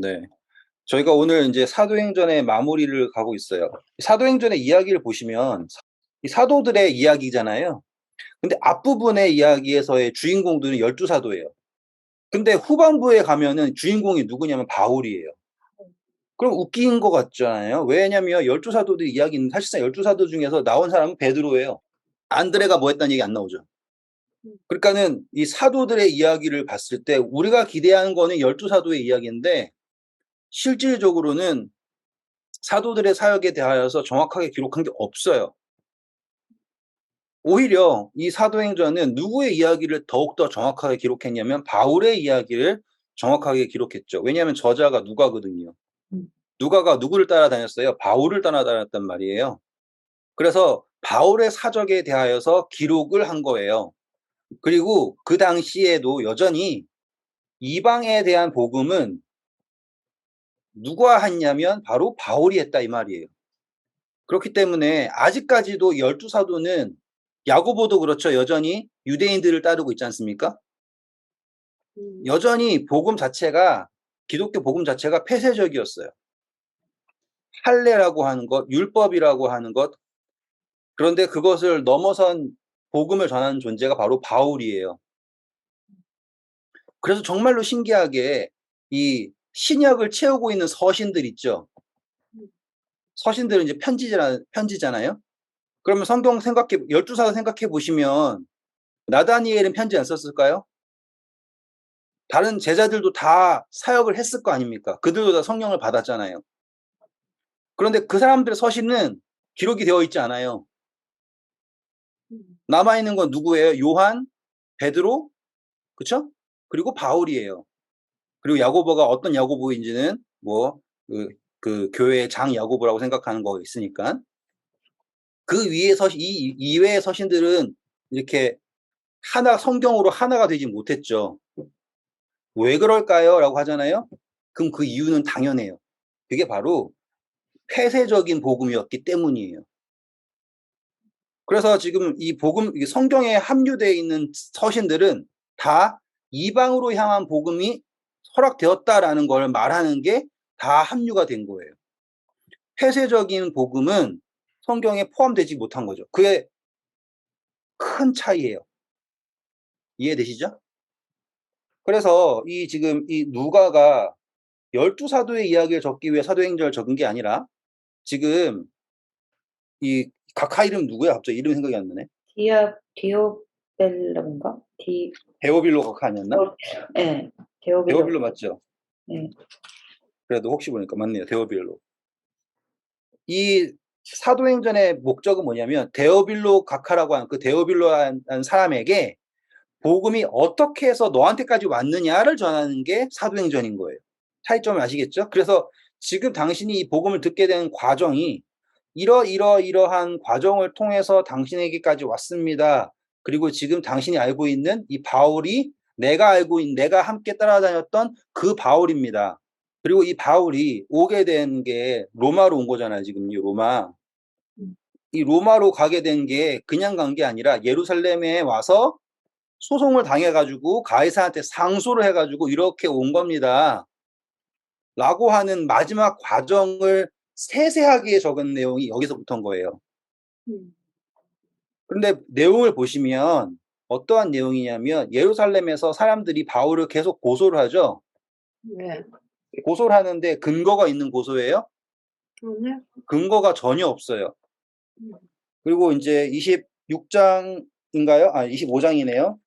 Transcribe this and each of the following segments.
네. 저희가 오늘 인제 사도행전의 마무리를 가고 있어요. 사도행전의 이야기를 보시면 이 사도들의 이야기잖아요. 근데 앞부분의 이야기에서의 주인공들은 12 사도예요. 근데 후반부에 가면은 주인공이 누구냐면 바울이에요. 그럼 웃긴 것 같잖아요. 왜냐면 12 사도들 이야기는 사실상 12 사도 중에서 나온 사람은 베드로예요. 안드레가 뭐 했다는 얘기 안 나오죠. 그러니까는 이 사도들의 이야기를 봤을 때 우리가 기대하는 거는 12 사도의 이야기인데 실질적으로는 사도들의 사역에 대하여서 정확하게 기록한 게 없어요. 오히려 이 사도행전은 누구의 이야기를 더욱더 정확하게 기록했냐면 바울의 이야기를 정확하게 기록했죠. 왜냐하면 저자가 누가거든요. 누가가 누구를 따라다녔어요? 바울을 따라다녔단 말이에요. 그래서 바울의 사적에 대하여서 기록을 한 거예요. 그리고 그 당시에도 여전히 이방에 대한 복음은 누가 했냐면 바로 바울이 했다 이 말이에요. 그렇기 때문에 아직까지도 12 사도는 야고보도 그렇죠. 여전히 유대인들을 따르고 있지 않습니까? 여전히 복음 자체가 기독교 복음 자체가 폐쇄적이었어요. 할례라고 하는 것, 율법이라고 하는 것, 그런데 그것을 넘어선 복음을 전하는 존재가 바로 바울이에요. 그래서 정말로 신기하게 이 신약을 채우고 있는 서신들 있죠. 서신들은 이제 편지잖아요. 그러면 성경 생각해 12 사도 생각해 보시면 나다니엘은 편지 안 썼을까요? 다른 제자들도 다 사역을 했을 거 아닙니까? 그들도 다 성령을 받았잖아요. 그런데 그 사람들의 서신은 기록이 되어 있지 않아요. 남아 있는 건 누구예요? 요한, 베드로, 그쵸? 그리고 바울이에요. 그리고 야고보가 어떤 야고보인지는 뭐 그 교회의 장 야고보라고 생각하는 거 있으니까. 그 위에 서신 이 이외의 서신들은 이렇게 하나 성경으로 하나가 되지 못했죠. "왜 그럴까요?"라고 하잖아요. 그럼 그 이유는 당연해요. 그게 바로 폐쇄적인 복음이었기 때문이에요. 그래서 지금 이 복음 이 성경에 함유되어 있는 서신들은 다 이방으로 향한 복음이 허락되었다라는 걸 말하는 게 다 함유가 된 거예요. 폐쇄적인 복음은 성경에 포함되지 못한 거죠. 그게 큰 차이예요. 이해되시죠? 그래서 이 지금 이 누가가 12 사도의 이야기를 적기 위해 사도행전을 적은 게 아니라 지금 이 각하 이름 누구야? 갑자기 이름이 생각이 안 나네. 디오벨로인가? 데오빌로 각하 아니었나? 예. 데오빌로. 데오빌로 맞죠? 예. 그래도 혹시 보니까 맞네요. 데오빌로. 이 사도행전의 목적은 뭐냐면 데오빌로 각하라고 하는 그 데오빌로라는 사람에게 복음이 어떻게 해서 너한테까지 왔느냐를 전하는 게 사도행전인 거예요. 차이점을 아시겠죠? 그래서 지금 당신이 이 복음을 듣게 된 과정이 이러이러이러한 과정을 통해서 당신에게까지 왔습니다. 그리고 지금 당신이 알고 있는 이 바울이 내가 함께 따라다녔던 그 바울입니다. 그리고 이 바울이 오게 된 게 로마로 온 거잖아요, 지금 이 로마. 이 로마로 가게 된 게 그냥 간 게 아니라 예루살렘에 와서 소송을 당해 가지고 가이사한테 상소를 해 가지고 이렇게 온 겁니다. 라고 하는 마지막 과정을 세세하게 적은 내용이 여기서부터인 거예요. 그런데 내용을 보시면 어떠한 내용이냐면 예루살렘에서 사람들이 바울을 계속 고소를 하죠. 네. 고소를 하는데 근거가 있는 고소예요? 네. 근거가 전혀 없어요. 그리고 인제 26장인가요? 아 25장이네요.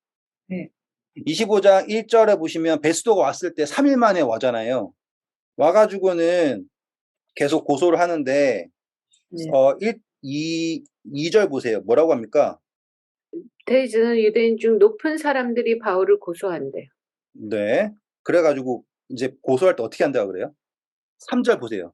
네. 25장 1절에 보시면 베스도가 왔을 때 3일 만에 와잖아요. 와 가지고는 계속 고소를 하는데 네. 2절 보세요. 뭐라고 합니까? 대제사장 유대인 중 높은 사람들이 바울을 고소한대요. 네. 그래 가지고 인제 고소할 때 어떻게 한다고 그래요? 3절 보세요.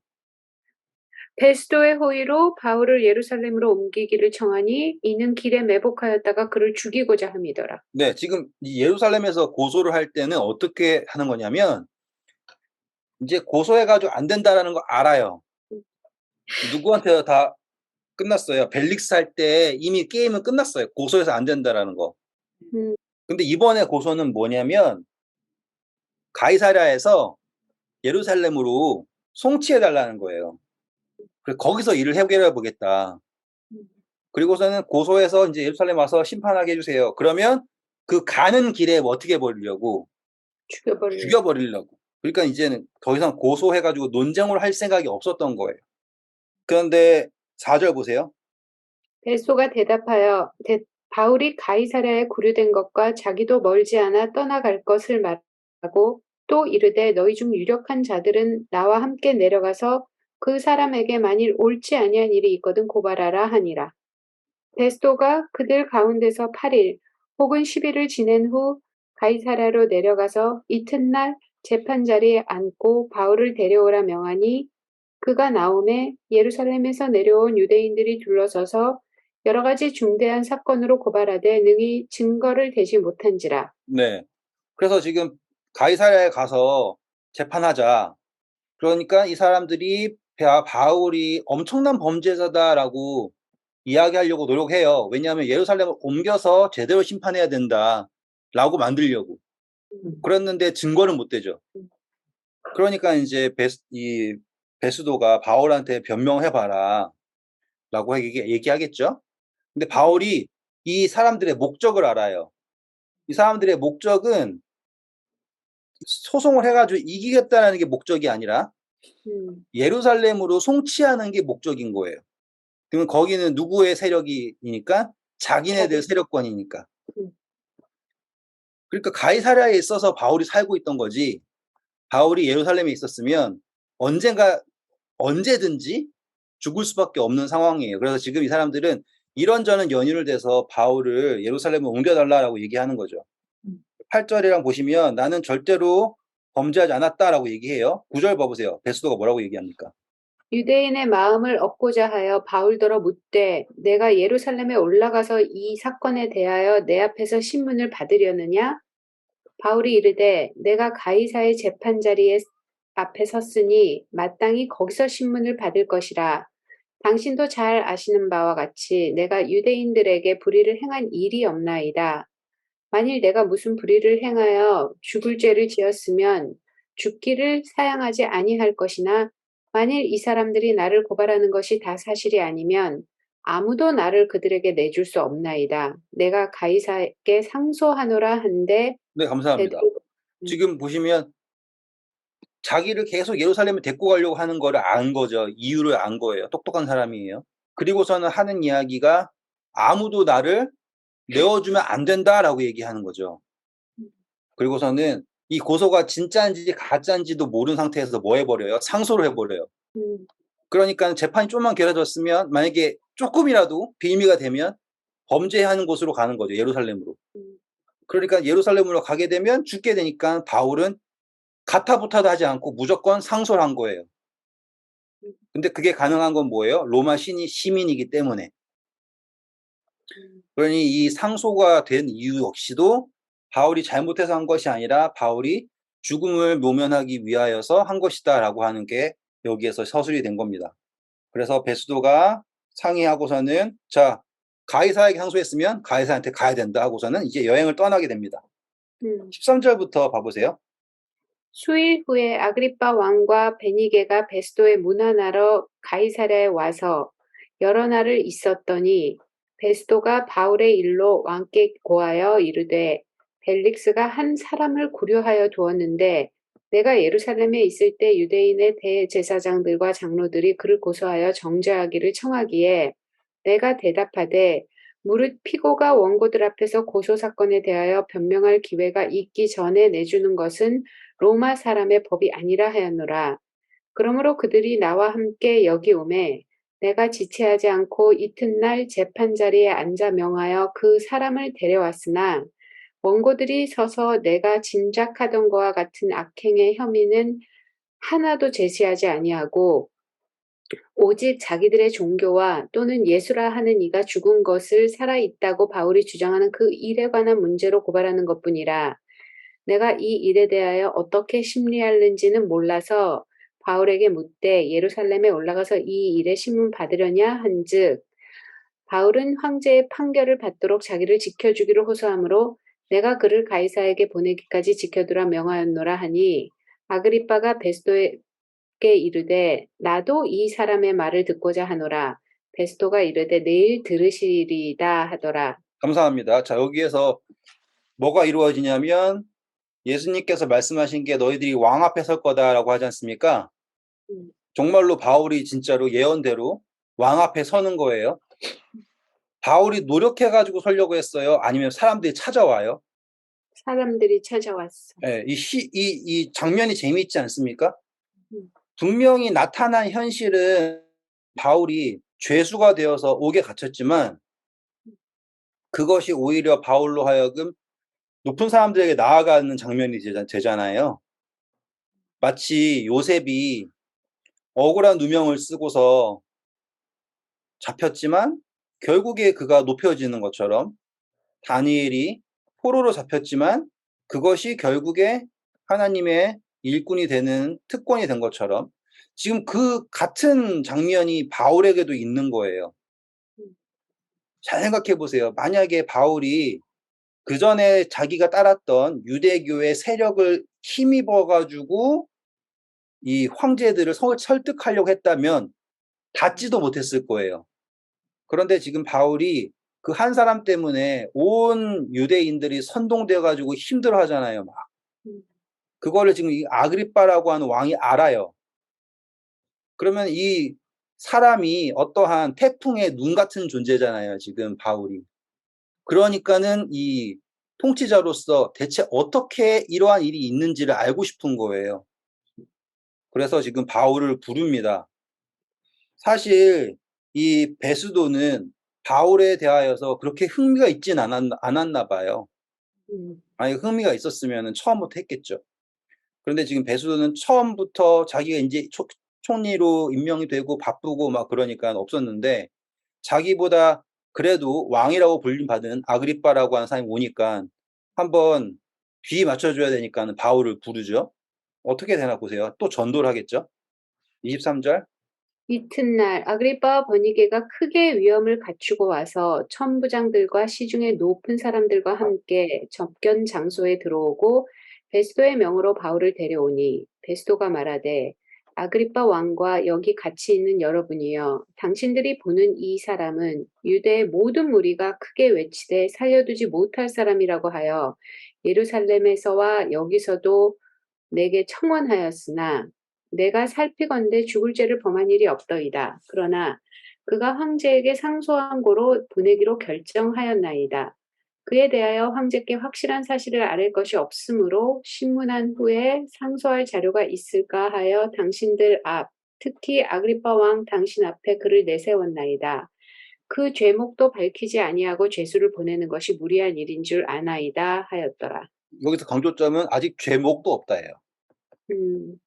베스도의 호의로 바울을 예루살렘으로 옮기기를 청하니 이는 길에 매복하였다가 그를 죽이고자 함이더라. 네. 지금 이 예루살렘에서 고소를 할 때는 어떻게 하는 거냐면 인제 고소해 가지고 안 된다라는 걸 알아요. 누구한테 다 끝났어요. 벨릭스 할 때 이미 게임은 끝났어요. 고소해서 안 된다라는 거. 음. 근데 이번에 고소는 뭐냐면 가이사랴에서 예루살렘으로 송치해 달라는 거예요. 그래서 거기서 일을 해결해 보겠다. 음. 그리고서는 고소해서 이제 예루살렘 와서 심판하게 해주세요. 그러면 그 가는 길에 뭐 어떻게 버리려고? 죽여버리려고. 죽여버리려고. 그러니까 이제는 더 이상 고소해가지고 논쟁을 할 생각이 없었던 거예요. 그런데 4절 보세요. 베소가 대답하여 바울이 가이사랴에 구류된 것과 자기도 멀지 않아 떠나갈 것을 말하고 또 이르되 너희 중 유력한 자들은 나와 함께 내려가서 그 사람에게 만일 옳지 아니한 일이 있거든 고발하라 하니라. 베스도가 그들 가운데서 8일 혹은 10일을 지낸 후 가이사랴로 내려가서 이튿날 재판 자리에 앉고 바울을 데려오라 명하니 그가 나오매 예루살렘에서 내려온 유대인들이 둘러서서 여러 가지 중대한 사건으로 고발하되 능히 증거를 대지 못한지라. 네. 그래서 지금 가이사랴에 가서 재판하자. 그러니까 이 사람들이 바울이 엄청난 범죄자다라고 이야기하려고 노력해요. 왜냐하면 예루살렘을 옮겨서 제대로 심판해야 된다라고 만들려고. 그랬는데 증거는 못 대죠. 그러니까 이제 베스도가 바울한테 변명해봐라 라고 얘기하겠죠. 근데 바울이 이 사람들의 목적을 알아요. 이 사람들의 목적은 소송을 해가지고 이기겠다는 게 목적이 아니라 예루살렘으로 송치하는 게 목적인 거예요. 그러면 거기는 누구의 세력이니까? 자기네들 세력권이니까. 그러니까 가이사랴에 있어서 바울이 살고 있던 거지. 바울이 예루살렘에 있었으면 언제든지 죽을 수밖에 없는 상황이에요. 그래서 지금 이 사람들은 이런저런 연유를 대서 바울을 예루살렘에 옮겨달라고 얘기하는 거죠. 8절이랑 보시면 나는 절대로 범죄하지 않았다라고 얘기해요. 9절 봐보세요. 베스도가 뭐라고 얘기합니까? 유대인의 마음을 얻고자 하여 바울더러 묻되 내가 예루살렘에 올라가서 이 사건에 대하여 내 앞에서 신문을 받으려느냐? 바울이 이르되 내가 가이사의 재판 자리에 앞에 섰으니 마땅히 거기서 신문을 받을 것이라. 당신도 잘 아시는 바와 같이 내가 유대인들에게 불의를 행한 일이 없나이다. 만일 내가 무슨 불의를 행하여 죽을 죄를 지었으면 죽기를 사양하지 아니할 것이나 만일 이 사람들이 나를 고발하는 것이 다 사실이 아니면 아무도 나를 그들에게 내줄 수 없나이다. 내가 가이사에게 상소하노라 한데 네, 감사합니다. 지금 보시면 자기를 계속 예루살렘에 데리고 가려고 하는 거를 안 거죠. 이유를 안 거예요. 똑똑한 사람이에요. 그리고서는 하는 이야기가 아무도 나를 내어주면 안 된다라고 얘기하는 거죠. 그리고서는 이 고소가 진짜인지 가짜인지도 모르는 상태에서 뭐 해버려요? 상소를 해버려요. 그러니까 재판이 좀만 길어졌으면 만약에 조금이라도 빌미가 되면 범죄하는 곳으로 가는 거죠. 예루살렘으로. 그러니까 예루살렘으로 가게 되면 죽게 되니까 바울은 가타부타도 하지 않고 무조건 상소를 한 거예요. 근데 그게 가능한 건 뭐예요? 로마 시민이기 때문에. 그러니 이 상소가 된 이유 역시도 바울이 잘못해서 한 것이 아니라 바울이 죽음을 모면하기 위하여서 한 것이다라고 하는 게 여기에서 서술이 된 겁니다. 그래서 베스도가 상의하고서는 자, 가이사에게 상소했으면 가이사한테 가야 된다 하고서는 이제 여행을 떠나게 됩니다. 13절부터 봐보세요. 수일 후에 아그리빠 왕과 베니게가 베스도의 문안하러 가이사랴에 와서 여러 날을 있었더니 베스도가 바울의 일로 왕께 고하여 이르되 벨릭스가 한 사람을 구려하여 두었는데 내가 예루살렘에 있을 때 유대인의 대제사장들과 장로들이 그를 고소하여 정죄하기를 청하기에 내가 대답하되 무릇 피고가 원고들 앞에서 고소 사건에 대하여 변명할 기회가 있기 전에 내주는 것은 로마 사람의 법이 아니라 하였노라. 그러므로 그들이 나와 함께 여기 오매 내가 지체하지 않고 이튿날 재판 자리에 앉아 명하여 그 사람을 데려왔으나 원고들이 서서 내가 짐작하던 것과 같은 악행의 혐의는 하나도 제시하지 아니하고 오직 자기들의 종교와 또는 예수라 하는 이가 죽은 것을 살아 있다고 바울이 주장하는 그 일에 관한 문제로 고발하는 것뿐이라. 내가 이 일에 대하여 어떻게 심리하는지는 몰라서 바울에게 묻되 예루살렘에 올라가서 이 일에 신문 받으려냐 한즉 바울은 황제의 판결을 받도록 자기를 지켜주기를 호소하므로 내가 그를 가이사에게 보내기까지 지켜두라 명하였노라 하니 아그리빠가 베스도에게 이르되 나도 이 사람의 말을 듣고자 하노라. 베스도가 이르되 내일 들으시리이다 하더라. 감사합니다. 자, 여기에서 뭐가 이루어지냐면 예수님께서 말씀하신 게 너희들이 왕 앞에 설 거다라고 하지 않습니까? 정말로 바울이 진짜로 예언대로 왕 앞에 서는 거예요. 바울이 노력해가지고 서려고 했어요? 아니면 사람들이 찾아와요? 사람들이 찾아왔어. 예, 이 장면이 재미있지 않습니까? 음. 분명히 나타난 현실은 바울이 죄수가 되어서 옥에 갇혔지만 그것이 오히려 바울로 하여금 높은 사람들에게 나아가는 장면이 되잖아요. 마치 요셉이 억울한 누명을 쓰고서 잡혔지만 결국에 그가 높여지는 것처럼 다니엘이 포로로 잡혔지만 그것이 결국에 하나님의 일꾼이 되는 특권이 된 것처럼 지금 그 같은 장면이 바울에게도 있는 거예요. 잘 생각해 보세요. 만약에 바울이 그 전에 자기가 따랐던 유대교의 세력을 힘입어 가지고 이 황제들을 설득하려고 했다면 닿지도 못했을 거예요. 그런데 지금 바울이 그 한 사람 때문에 온 유대인들이 선동돼 가지고 힘들어 하잖아요, 막. 그거를 지금 이 아그리빠라고 하는 왕이 알아요. 그러면 이 사람이 어떠한 태풍의 눈 같은 존재잖아요, 지금 바울이. 그러니까는 이 통치자로서 대체 어떻게 이러한 일이 있는지를 알고 싶은 거예요. 그래서 지금 바울을 부릅니다. 사실 이 베스도는 바울에 대하여서 그렇게 흥미가 있진 않았나 봐요. 만약에 흥미가 있었으면 처음부터 했겠죠. 그런데 지금 베스도는 처음부터 자기가 이제 총리로 임명이 되고 바쁘고 막 그러니까 없었는데 자기보다 그래도 왕이라고 불림받은 아그리빠라고 하는 사람이 오니까 한번 뒤 맞춰줘야 되니까는 바울을 부르죠. 어떻게 되나 보세요. 또 전도를 하겠죠. 23절. 이튿날 아그리빠와 버니게가 크게 위험을 갖추고 와서 천부장들과 시중의 높은 사람들과 함께 접견 장소에 들어오고 베스도의 명으로 바울을 데려오니 베스도가 말하되 아그리빠 왕과 여기 같이 있는 여러분이여 당신들이 보는 이 사람은 유대의 모든 무리가 크게 외치되 살려두지 못할 사람이라고 하여 예루살렘에서와 여기서도 내게 청원하였으나 내가 살피건대 죽을 죄를 범한 일이 없더이다. 그러나 그가 황제에게 상소한 고로 보내기로 결정하였나이다. 그에 대하여 황제께 확실한 사실을 아랠 것이 없으므로 신문한 후에 상소할 자료가 있을까 하여 당신들 앞, 특히 아그리빠 왕 당신 앞에 그를 내세웠나이다. 그 죄목도 밝히지 아니하고 죄수를 보내는 것이 무리한 일인 줄 아나이다 하였더라. 여기서 강조점은 아직 죄목도 없다예요. 음,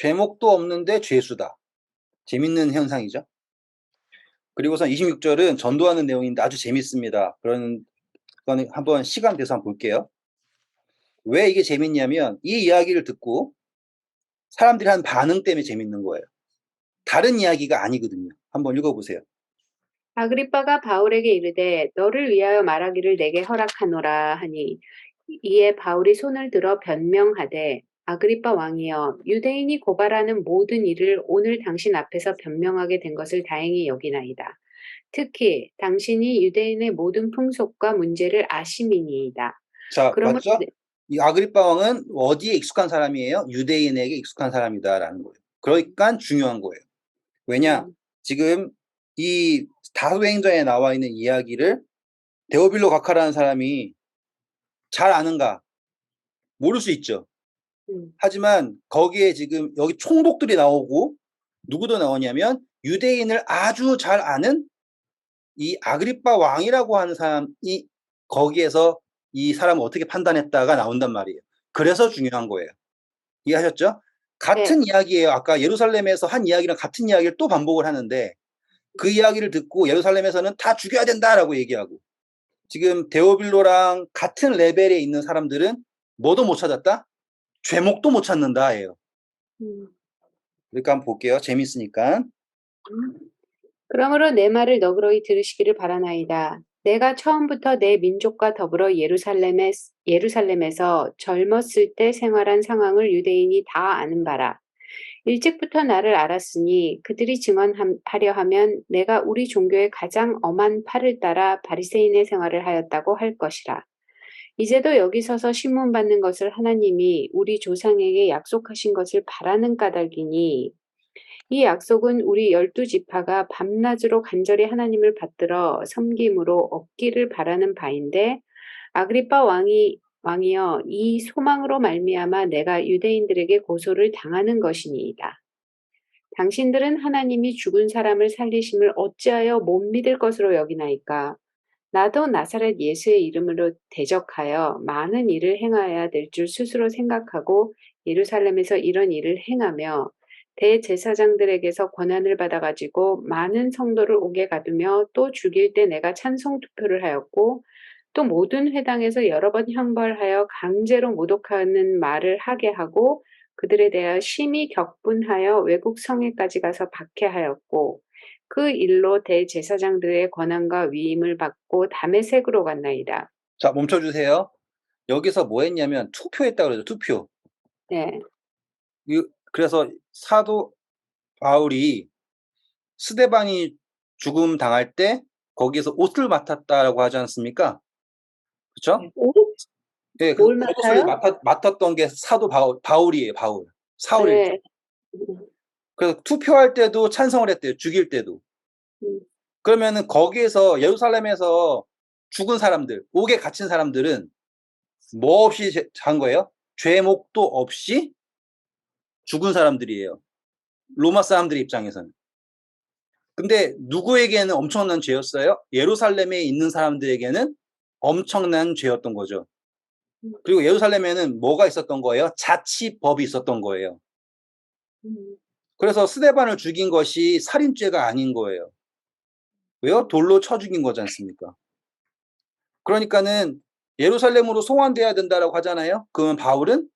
죄목도 없는데 죄수다. 재밌는 현상이죠. 그리고서 26절은 전도하는 내용인데 아주 재밌습니다. 그런 거는 한번 시간 돼서 한번 볼게요. 왜 이게 재밌냐면 이 이야기를 듣고 사람들이 한 반응 때문에 재밌는 거예요. 다른 이야기가 아니거든요. 한번 읽어보세요. 아그리빠가 바울에게 이르되 너를 위하여 말하기를 내게 허락하노라 하니 이에 바울이 손을 들어 변명하되 아그리빠 왕이여 유대인이 고발하는 모든 일을 오늘 당신 앞에서 변명하게 된 것을 다행히 여기나이다. 특히 당신이 유대인의 모든 풍속과 문제를 아심이니이다. 자, 그러므로 맞죠? 이 아그리빠 왕은 어디에 익숙한 사람이에요? 유대인에게 익숙한 사람이다라는 거예요. 그러니까 중요한 거예요. 왜냐? 지금 이 다소행전에 나와 있는 이야기를 데오빌로 가카라는 사람이 잘 아는가? 모를 수 있죠. 하지만 거기에 지금 여기 총독들이 나오고 누구도 나오냐면 유대인을 아주 잘 아는 이 아그리빠 왕이라고 하는 사람이 거기에서 이 사람을 어떻게 판단했다가 나온단 말이에요. 그래서 중요한 거예요. 이해하셨죠? 같은 이야기예요. 아까 예루살렘에서 한 이야기랑 같은 이야기를 또 반복을 하는데 그 이야기를 듣고 예루살렘에서는 다 죽여야 된다라고 얘기하고 지금 데오빌로랑 같은 레벨에 있는 사람들은 뭐도 못 찾았다? 죄목도 못 찾는다예요. 그러니까 한번 볼게요. 재밌으니까. 그러므로 내 말을 너그러이 들으시기를 바라나이다. 내가 처음부터 내 민족과 더불어 예루살렘에서 젊었을 때 생활한 상황을 유대인이 다 아는 바라. 일찍부터 나를 알았으니 그들이 증언하려 하면 내가 우리 종교의 가장 엄한 팔을 따라 바리새인의 생활을 하였다고 할 것이라. 이제도 여기 서서 신문받는 것을 하나님이 우리 조상에게 약속하신 것을 바라는 까닭이니 이 약속은 우리 12지파가 밤낮으로 간절히 하나님을 받들어 섬김으로 얻기를 바라는 바인데 아그리빠 왕이여 이 소망으로 말미암아 내가 유대인들에게 고소를 당하는 것이니이다. 당신들은 하나님이 죽은 사람을 살리심을 어찌하여 못 믿을 것으로 여기나이까? 나도 나사렛 예수의 이름으로 대적하여 많은 일을 행하여야 될 줄 스스로 생각하고 예루살렘에서 이런 일을 행하며 대제사장들에게서 권한을 받아가지고 많은 성도를 옥에 가두며 또 죽일 때 내가 찬송 투표를 하였고 또 모든 회당에서 여러 번 형벌하여 강제로 모독하는 말을 하게 하고 그들에 대하여 심히 격분하여 외국 성에까지 가서 박해하였고 그 일로 대제사장들의 권한과 위임을 받고 다메섹으로 갔나이다. 자, 멈춰주세요. 여기서 뭐 했냐면 투표했다 그러죠. 투표. 네. 그래서 사도 바울이 스데반이 죽음 당할 때 거기에서 옷을 맡았다라고 하지 않습니까? 그렇죠? 옷? 네, 뭘 겉옷을 맡아요? 맡았던 게 사도 바울이에요. 사울일 때. 네. 그래서 투표할 때도 찬성을 했대요. 죽일 때도. 그러면은 거기에서 예루살렘에서 죽은 사람들, 옥에 갇힌 사람들은 뭐 없이 한 거예요? 죄목도 없이 죽은 사람들이에요. 로마 사람들의 입장에서는. 근데 누구에게는 엄청난 죄였어요? 예루살렘에 있는 사람들에게는 엄청난 죄였던 거죠. 그리고 예루살렘에는 뭐가 있었던 거예요? 자치법이 있었던 거예요. 그래서 스데반을 죽인 것이 살인죄가 아닌 거예요. 왜요? 돌로 쳐 죽인 거지 않습니까? 그러니까는 예루살렘으로 송환돼야 된다라고 하잖아요. 그러면 바울은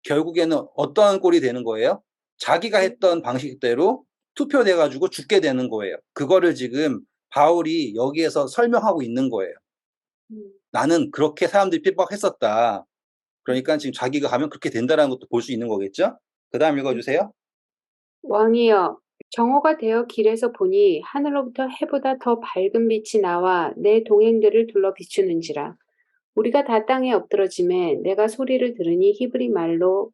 결국에는 어떠한 꼴이 되는 거예요? 자기가 했던 방식대로 투표돼 가지고 죽게 되는 거예요. 그거를 지금 바울이 여기에서 설명하고 있는 거예요. 나는 그렇게 사람들이 핍박했었다. 그러니까 지금 자기가 가면 그렇게 된다라는 것도 볼 수 있는 거겠죠? 그다음 읽어주세요. 왕이여, 정오가 되어 길에서 보니 하늘로부터 해보다 더 밝은 빛이 나와 내 동행들을 둘러 비추는지라. 우리가 다 땅에 엎드러짐에 내가 소리를 들으니 히브리 말로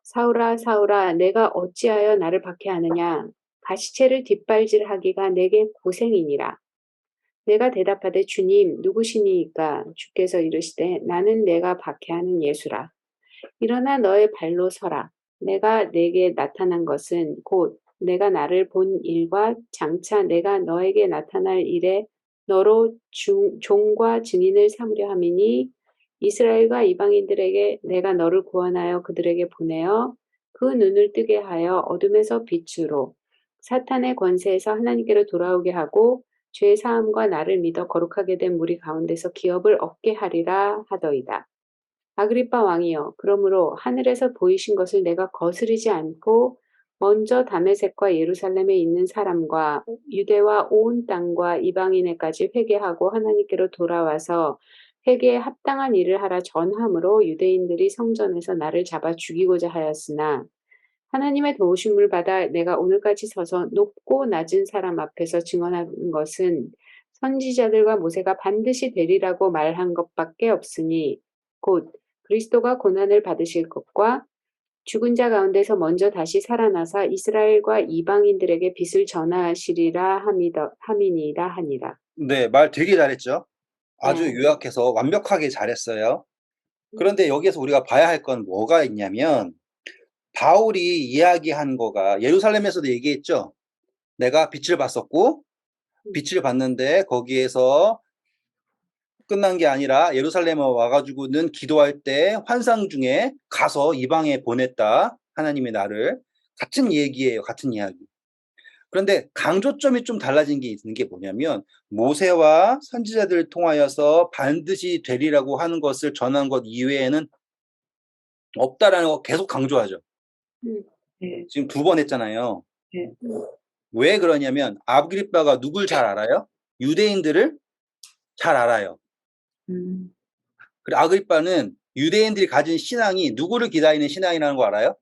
사울아 사울아 내가 어찌하여 나를 박해하느냐 가시체를 뒷발질하기가 내게 고생이니라. 내가 대답하되 주님 누구시니이까? 주께서 이르시되 나는 내가 박해하는 예수라. 일어나 너의 발로 서라. 내가 내게 나타난 것은 곧 내가 나를 본 일과 장차 내가 너에게 나타날 일에 너로 종과 증인을 삼으려 함이니 이스라엘과 이방인들에게 내가 너를 구원하여 그들에게 보내어 그 눈을 뜨게 하여 어둠에서 빛으로 사탄의 권세에서 하나님께로 돌아오게 하고 죄 사함과 나를 믿어 거룩하게 된 무리 가운데서 기업을 얻게 하리라 하더이다. 아그리빠 왕이여, 그러므로 하늘에서 보이신 것을 내가 거스르지 않고 먼저 다메섹과 예루살렘에 있는 사람과 유대와 온 땅과 이방인에까지 회개하고 하나님께로 돌아와서 회개에 합당한 일을 하라 전함으로 유대인들이 성전에서 나를 잡아 죽이고자 하였으나 하나님의 도우심을 받아 내가 오늘까지 서서 높고 낮은 사람 앞에서 증언한 것은 선지자들과 모세가 반드시 되리라고 말한 것밖에 없으니 곧 그리스도가 고난을 받으실 것과 죽은 자 가운데서 먼저 다시 살아나사 이스라엘과 이방인들에게 빛을 전하시리라 함이니이다 하니라. 네, 말 되게 잘했죠. 아주 네. 요약해서 완벽하게 잘했어요. 그런데 여기에서 우리가 봐야 할 건 뭐가 있냐면 바울이 이야기한 거가 예루살렘에서도 얘기했죠. 내가 빛을 봤었고 빛을 봤는데 거기에서 끝난 게 아니라 예루살렘에 와가지고는 기도할 때 환상 중에 가서 이방에 보냈다. 하나님의 나를. 같은 얘기예요. 같은 이야기. 그런데 강조점이 좀 달라진 게 있는 게 뭐냐면 모세와 선지자들을 통하여서 반드시 되리라고 하는 것을 전한 것 이외에는 없다라는 거 계속 강조하죠. 네. 지금 2번 했잖아요. 네. 왜 그러냐면 아그리빠가 누굴 잘 알아요? 유대인들을 잘 알아요. 음, 그리고 아그리빠는 유대인들이 가진 신앙이 누구를 기다리는 신앙이라는 거 알아요?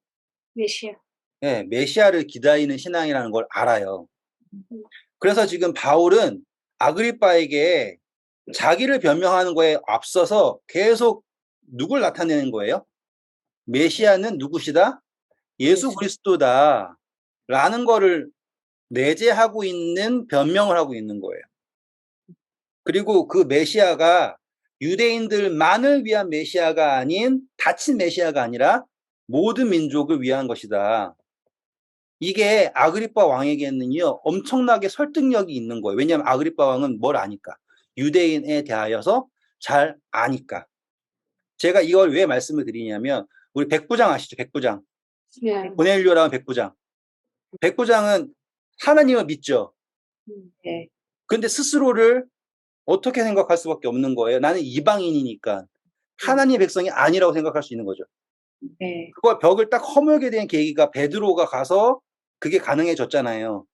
메시아. 네, 메시아를 기다리는 신앙이라는 걸 알아요. 음, 그래서 지금 바울은 아그리빠에게 자기를 변명하는 거에 앞서서 계속 누굴 나타내는 거예요? 메시아는 누구시다? 예수 예수. 그리스도다. 라는 거를 내재하고 있는 변명을 하고 있는 거예요. 그리고 그 메시아가 유대인들만을 위한 메시아가 아닌 다친 메시아가 아니라 모든 민족을 위한 것이다. 이게 아그리빠 왕에게는요, 엄청나게 설득력이 있는 거예요. 왜냐하면 아그리빠 왕은 뭘 아니까? 유대인에 대하여서 잘 아니까. 제가 이걸 왜 말씀을 드리냐면, 우리 백부장 아시죠? 백부장. 네. 고넬료라는 백부장. 백부장은 하나님을 믿죠. 네. 근데 스스로를 어떻게 생각할 수밖에 없는 거예요. 나는 이방인이니까. 하나님의 백성이 아니라고 생각할 수 있는 거죠. 네. 그걸 벽을 딱 허물게 된 계기가 베드로가 가서 그게 가능해졌잖아요.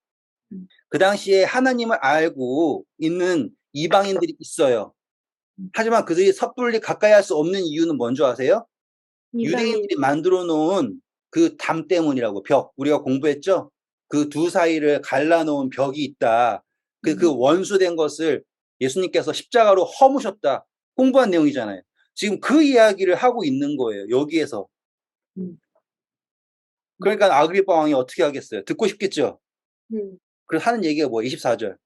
음. 그 당시에 하나님을 알고 있는 이방인들이 있어요. 하지만 그들이 섣불리 가까이 할 수 없는 이유는 뭔지 아세요? 이방인. 유대인들이 만들어 놓은 그 담 때문이라고, 벽. 우리가 공부했죠? 그 두 사이를 갈라놓은 벽이 있다. 그 원수된 것을 예수님께서 십자가로 허무셨다. 공부한 내용이잖아요. 지금 그 이야기를 하고 있는 거예요. 여기에서. 음. 그러니까 아그리빠 왕이 어떻게 하겠어요? 듣고 싶겠죠? 음. 그래서 하는 얘기가 뭐 24절.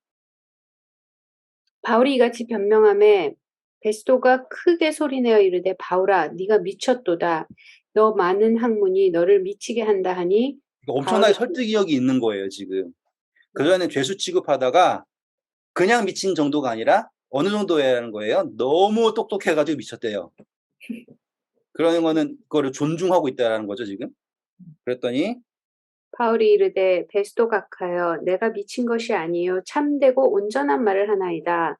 바울이 이같이 변명하매 베스도가 크게 소리내어 이르되 바울아 네가 미쳤도다. 너 많은 학문이 너를 미치게 한다 하니 엄청나게 바울이 설득력이 있는 거예요, 지금. 그전에 죄수 취급하다가 그냥 미친 정도가 아니라 어느 정도라는 거예요? 너무 똑똑해가지고 미쳤대요. 그러는 거는 그거를 존중하고 있다는 거죠, 지금. 그랬더니 바울이 이르되 베스도 각하여 내가 미친 것이 아니요 참되고 온전한 말을 하나이다.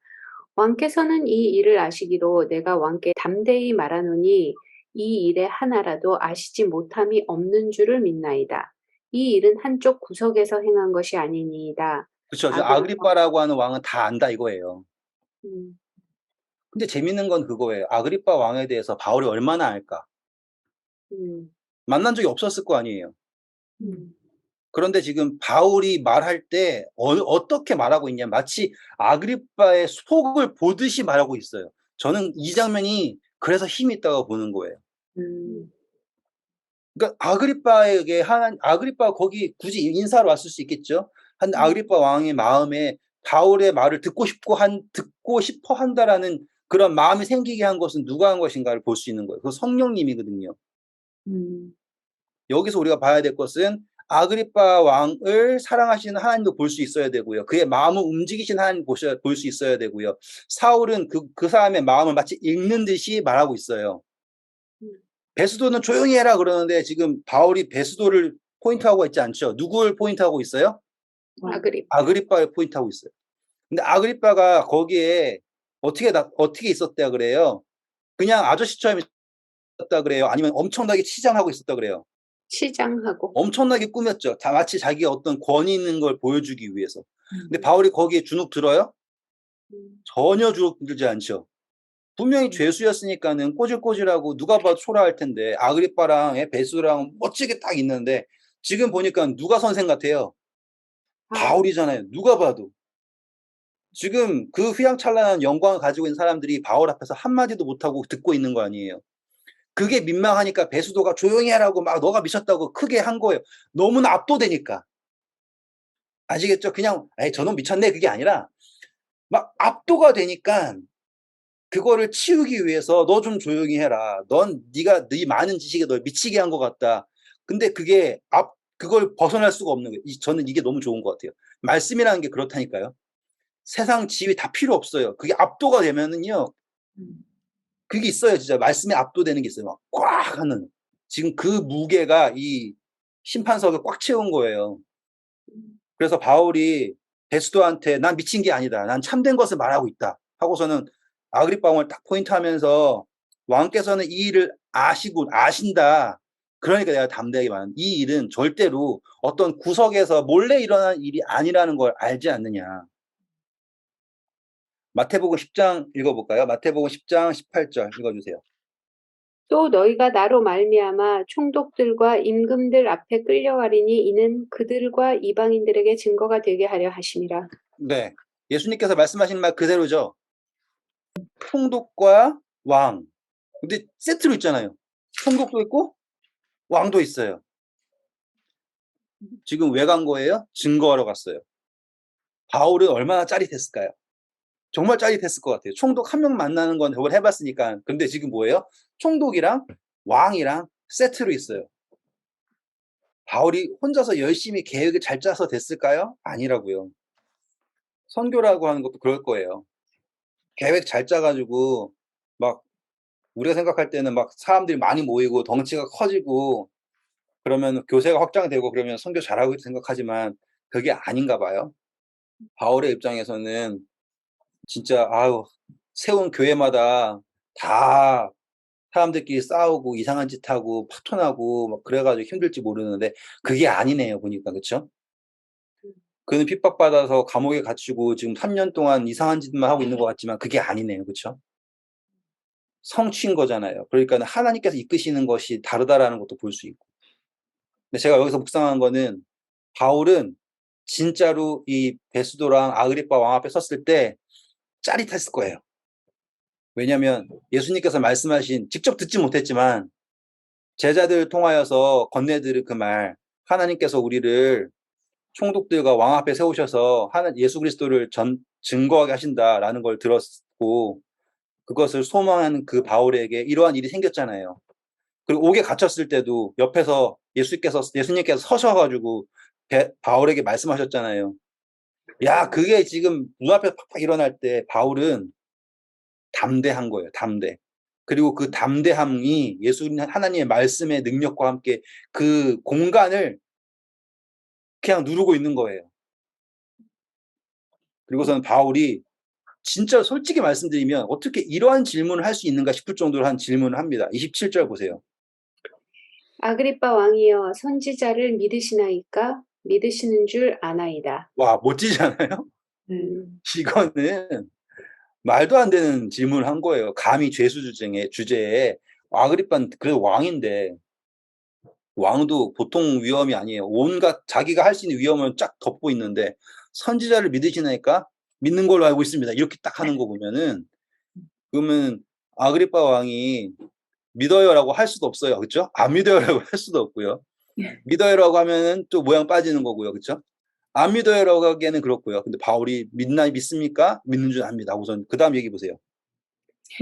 왕께서는 이 일을 아시기로 내가 왕께 담대히 말하노니 이 일의 하나라도 아시지 못함이 없는 줄을 믿나이다. 이 일은 한쪽 구석에서 행한 것이 아니니이다. 그렇죠. 아그리파. 아그리빠라고 하는 왕은 다 안다 이거예요. 음, 근데 재밌는 건 그거예요. 아그리빠 왕에 대해서 바울이 얼마나 알까? 음, 만난 적이 없었을 거 아니에요. 음, 그런데 지금 바울이 말할 때 어떻게 말하고 있냐? 마치 아그리빠의 속을 보듯이 말하고 있어요. 저는 이 장면이 그래서 힘이 있다고 보는 거예요. 음, 그러니까 아그리빠 거기 굳이 인사로 왔을 수 있겠죠. 한 아그리빠 왕의 마음에 바울의 말을 듣고 싶어 한다라는 그런 마음이 생기게 한 것은 누가 한 것인가를 볼 수 있는 거예요. 그 성령님이거든요. 음, 여기서 우리가 봐야 될 것은 아그리빠 왕을 사랑하시는 하나님도 볼 수 있어야 되고요. 그의 마음을 움직이신 하나님 볼 수 있어야 되고요. 사울은 그 사람의 마음을 마치 읽는 듯이 말하고 있어요. 베스도는 조용히 해라 그러는데 지금 바울이 베스도를 포인트하고 있지 않죠. 누구를 포인트하고 있어요? 아그리파. 아그리빠를 포인트하고 있어요. 근데 아그리빠가 거기에 어떻게 있었다 그래요? 그냥 아저씨처럼 있었다 그래요? 아니면 엄청나게 치장하고 있었다 그래요? 치장하고. 엄청나게 꾸몄죠. 다 마치 자기가 어떤 권위 있는 걸 보여주기 위해서. 근데 바울이 거기에 주눅 들어요? 전혀 주눅 들지 않죠. 분명히 죄수였으니까는 꼬질꼬질하고 누가 봐도 초라할 텐데 아그리빠랑 베스도랑 멋지게 딱 있는데 지금 보니까 누가 선생 같아요? 바울이잖아요. 누가 봐도. 지금 그 휘황찬란한 영광을 가지고 있는 사람들이 바울 앞에서 한마디도 못하고 듣고 있는 거 아니에요. 그게 민망하니까 베스도가 조용히 하라고 막 너가 미쳤다고 크게 한 거예요. 너무나 압도되니까. 아시겠죠? 그냥 에이 저놈 미쳤네 그게 아니라 막 압도가 되니까 그거를 치우기 위해서 너 좀 조용히 해라. 네가 네 많은 지식에 널 미치게 한 것 같다. 근데 그걸 벗어날 수가 없는 거예요. 저는 이게 너무 좋은 것 같아요. 말씀이라는 게 그렇다니까요. 세상 지위 다 필요 없어요. 그게 압도가 되면은요. 그게 있어요. 진짜 말씀에 압도되는 게 있어요. 막 꽉 하는. 지금 그 무게가 이 심판석을 꽉 채운 거예요. 그래서 바울이 베스도한테 난 미친 게 아니다. 난 참된 것을 말하고 있다. 하고서는 아그리빠 왕을 딱 포인트하면서 왕께서는 이 일을 아신다. 그러니까 내가 담대하게 말하는 이 일은 절대로 어떤 구석에서 몰래 일어난 일이 아니라는 걸 알지 않느냐. 마태복음 10장 읽어볼까요? 마태복음 10장 18절 읽어주세요. 또 너희가 나로 말미암아 총독들과 임금들 앞에 끌려가리니 이는 그들과 이방인들에게 증거가 되게 하려 하심이라. 네. 예수님께서 말씀하신 말 그대로죠. 총독과 왕. 근데 세트로 있잖아요. 총독도 있고 왕도 있어요. 지금 왜 간 거예요? 증거하러 갔어요. 바울은 얼마나 짜릿했을까요? 정말 짜릿했을 것 같아요. 총독 한 명 만나는 건 저번 해봤으니까. 근데 지금 뭐예요? 총독이랑 왕이랑 세트로 있어요. 바울이 혼자서 열심히 계획을 잘 짜서 됐을까요? 아니라고요. 선교라고 하는 것도 그럴 거예요. 계획 잘 짜가지고 막 우리가 생각할 때는 막 사람들이 많이 모이고 덩치가 커지고 그러면 교세가 확장되고 그러면 선교 잘하고 생각하지만 그게 아닌가 봐요. 바울의 입장에서는 진짜 아유 세운 교회마다 다 사람들끼리 싸우고 이상한 짓 하고 파토나고 막 그래가지고 힘들지 모르는데 그게 아니네요 보니까 그쵸? 그는 핍박받아서 감옥에 갇히고 지금 3년 동안 이상한 짓만 하고 있는 것 같지만 그게 아니네요 그쵸? 성취인 거잖아요. 그러니까 하나님께서 이끄시는 것이 다르다라는 것도 볼 수 있고. 근데 제가 여기서 묵상한 거는 바울은 진짜로 이 베스도랑 아그리빠 왕 앞에 섰을 때 짜릿했을 거예요. 왜냐하면 예수님께서 말씀하신 직접 듣지 못했지만 제자들을 통하여서 건네들은 그 말 하나님께서 우리를 총독들과 왕 앞에 세우셔서 예수 그리스도를 증거하게 하신다라는 걸 들었고 그것을 소망하는 그 바울에게 이러한 일이 생겼잖아요. 그리고 옥에 갇혔을 때도 옆에서 예수님께서 서셔가지고 바울에게 말씀하셨잖아요. 야, 그게 지금 눈앞에 팍팍 일어날 때 바울은 담대한 거예요. 담대. 그리고 그 담대함이 하나님의 말씀의 능력과 함께 그 공간을 그냥 누르고 있는 거예요. 그리고서는 바울이 진짜 솔직히 말씀드리면 어떻게 이러한 질문을 할 수 있는가 싶을 정도로 한 질문을 합니다. 27절 보세요. 아그리빠 왕이여 선지자를 믿으시나이까? 믿으시는 줄 아나이다. 와, 멋지잖아요? 음. 이거는 말도 안 되는 질문을 한 거예요. 감히 주제에 아그리빠는 그래도 왕인데 왕도 보통 위험이 아니에요. 온갖 자기가 할 수 있는 위험을 쫙 덮고 있는데 선지자를 믿으시나니까 믿는 걸로 알고 있습니다. 이렇게 딱 하는 거 보면은 그러면 아그리빠 왕이 믿어요라고 할 수도 없어요. 그렇죠? 안 믿어요라고 할 수도 없고요. 믿어요라고 하면은 또 모양 빠지는 거고요. 그렇죠? 안 믿어요라고 하기에는 그렇고요. 근데 바울이 믿습니까? 믿는 줄 압니다. 우선 그다음 얘기 보세요.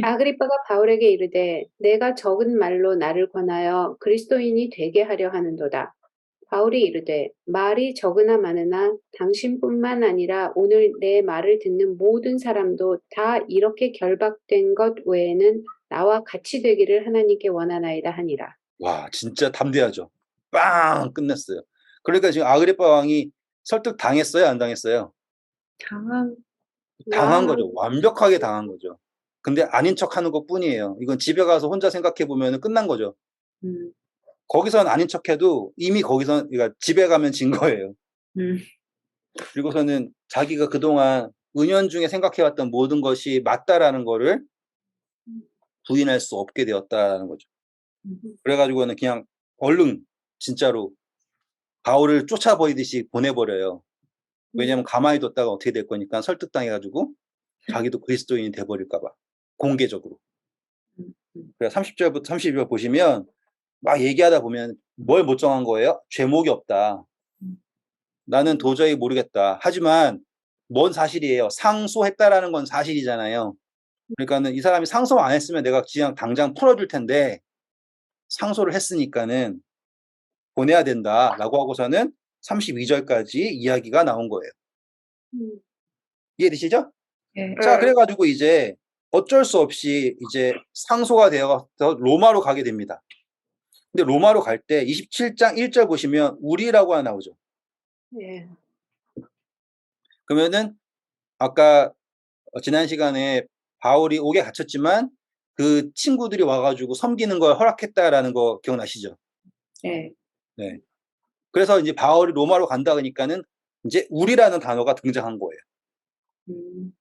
아그리빠가 바울에게 이르되 내가 적은 말로 나를 권하여 그리스도인이 되게 하려 하는도다. 바울이 이르되 말이 적으나 많으나 당신뿐만 아니라 오늘 내 말을 듣는 모든 사람도 다 이렇게 결박된 것 외에는 나와 같이 되기를 하나님께 원하나이다 하니라. 와, 진짜 담대하죠. 빵 끝냈어요. 그러니까 지금 아그리빠 왕이 설득 당했어요, 안 당했어요? 당한 거죠. 완벽하게 당한 거죠. 근데 아닌 척하는 것뿐이에요. 이건 집에 가서 혼자 생각해 보면 끝난 거죠. 음, 거기선 아닌 척해도 이미 그러니까 집에 가면 진 거예요. 음, 그리고서는 자기가 그동안 은연중에 생각해왔던 모든 것이 맞다라는 거를 부인할 수 없게 되었다는 거죠. 그래가지고는 그냥 얼른 진짜로 바울을 쫓아버리듯이 보내버려요. 왜냐면 가만히 뒀다가 어떻게 될 거니까 설득당해가지고 자기도 그리스도인이 돼버릴까봐 공개적으로. 그래 30절부터 32절 보시면 막 얘기하다 보면 뭘 못 정한 거예요? 죄목이 없다. 나는 도저히 모르겠다. 하지만 뭔 사실이에요? 상소했다라는 건 사실이잖아요. 그러니까는 이 사람이 상소 안 했으면 내가 그냥 당장 풀어줄 텐데 상소를 했으니까는 보내야 된다라고 하고서는 32절까지 이야기가 나온 거예요. 이해되시죠? 네. 자, 그래가지고 이제 어쩔 수 없이 이제 상소가 되어서 로마로 가게 됩니다. 근데 로마로 갈 때 27장 1절 보시면 우리라고 하나 나오죠. 네. 그러면은 아까 지난 시간에 바울이 옥에 갇혔지만 그 친구들이 와가지고 섬기는 걸 허락했다라는 거 기억나시죠? 네. 네. 그래서 이제 바울이 로마로 간다 그러니까는 이제 우리라는 단어가 등장한 거예요. 음,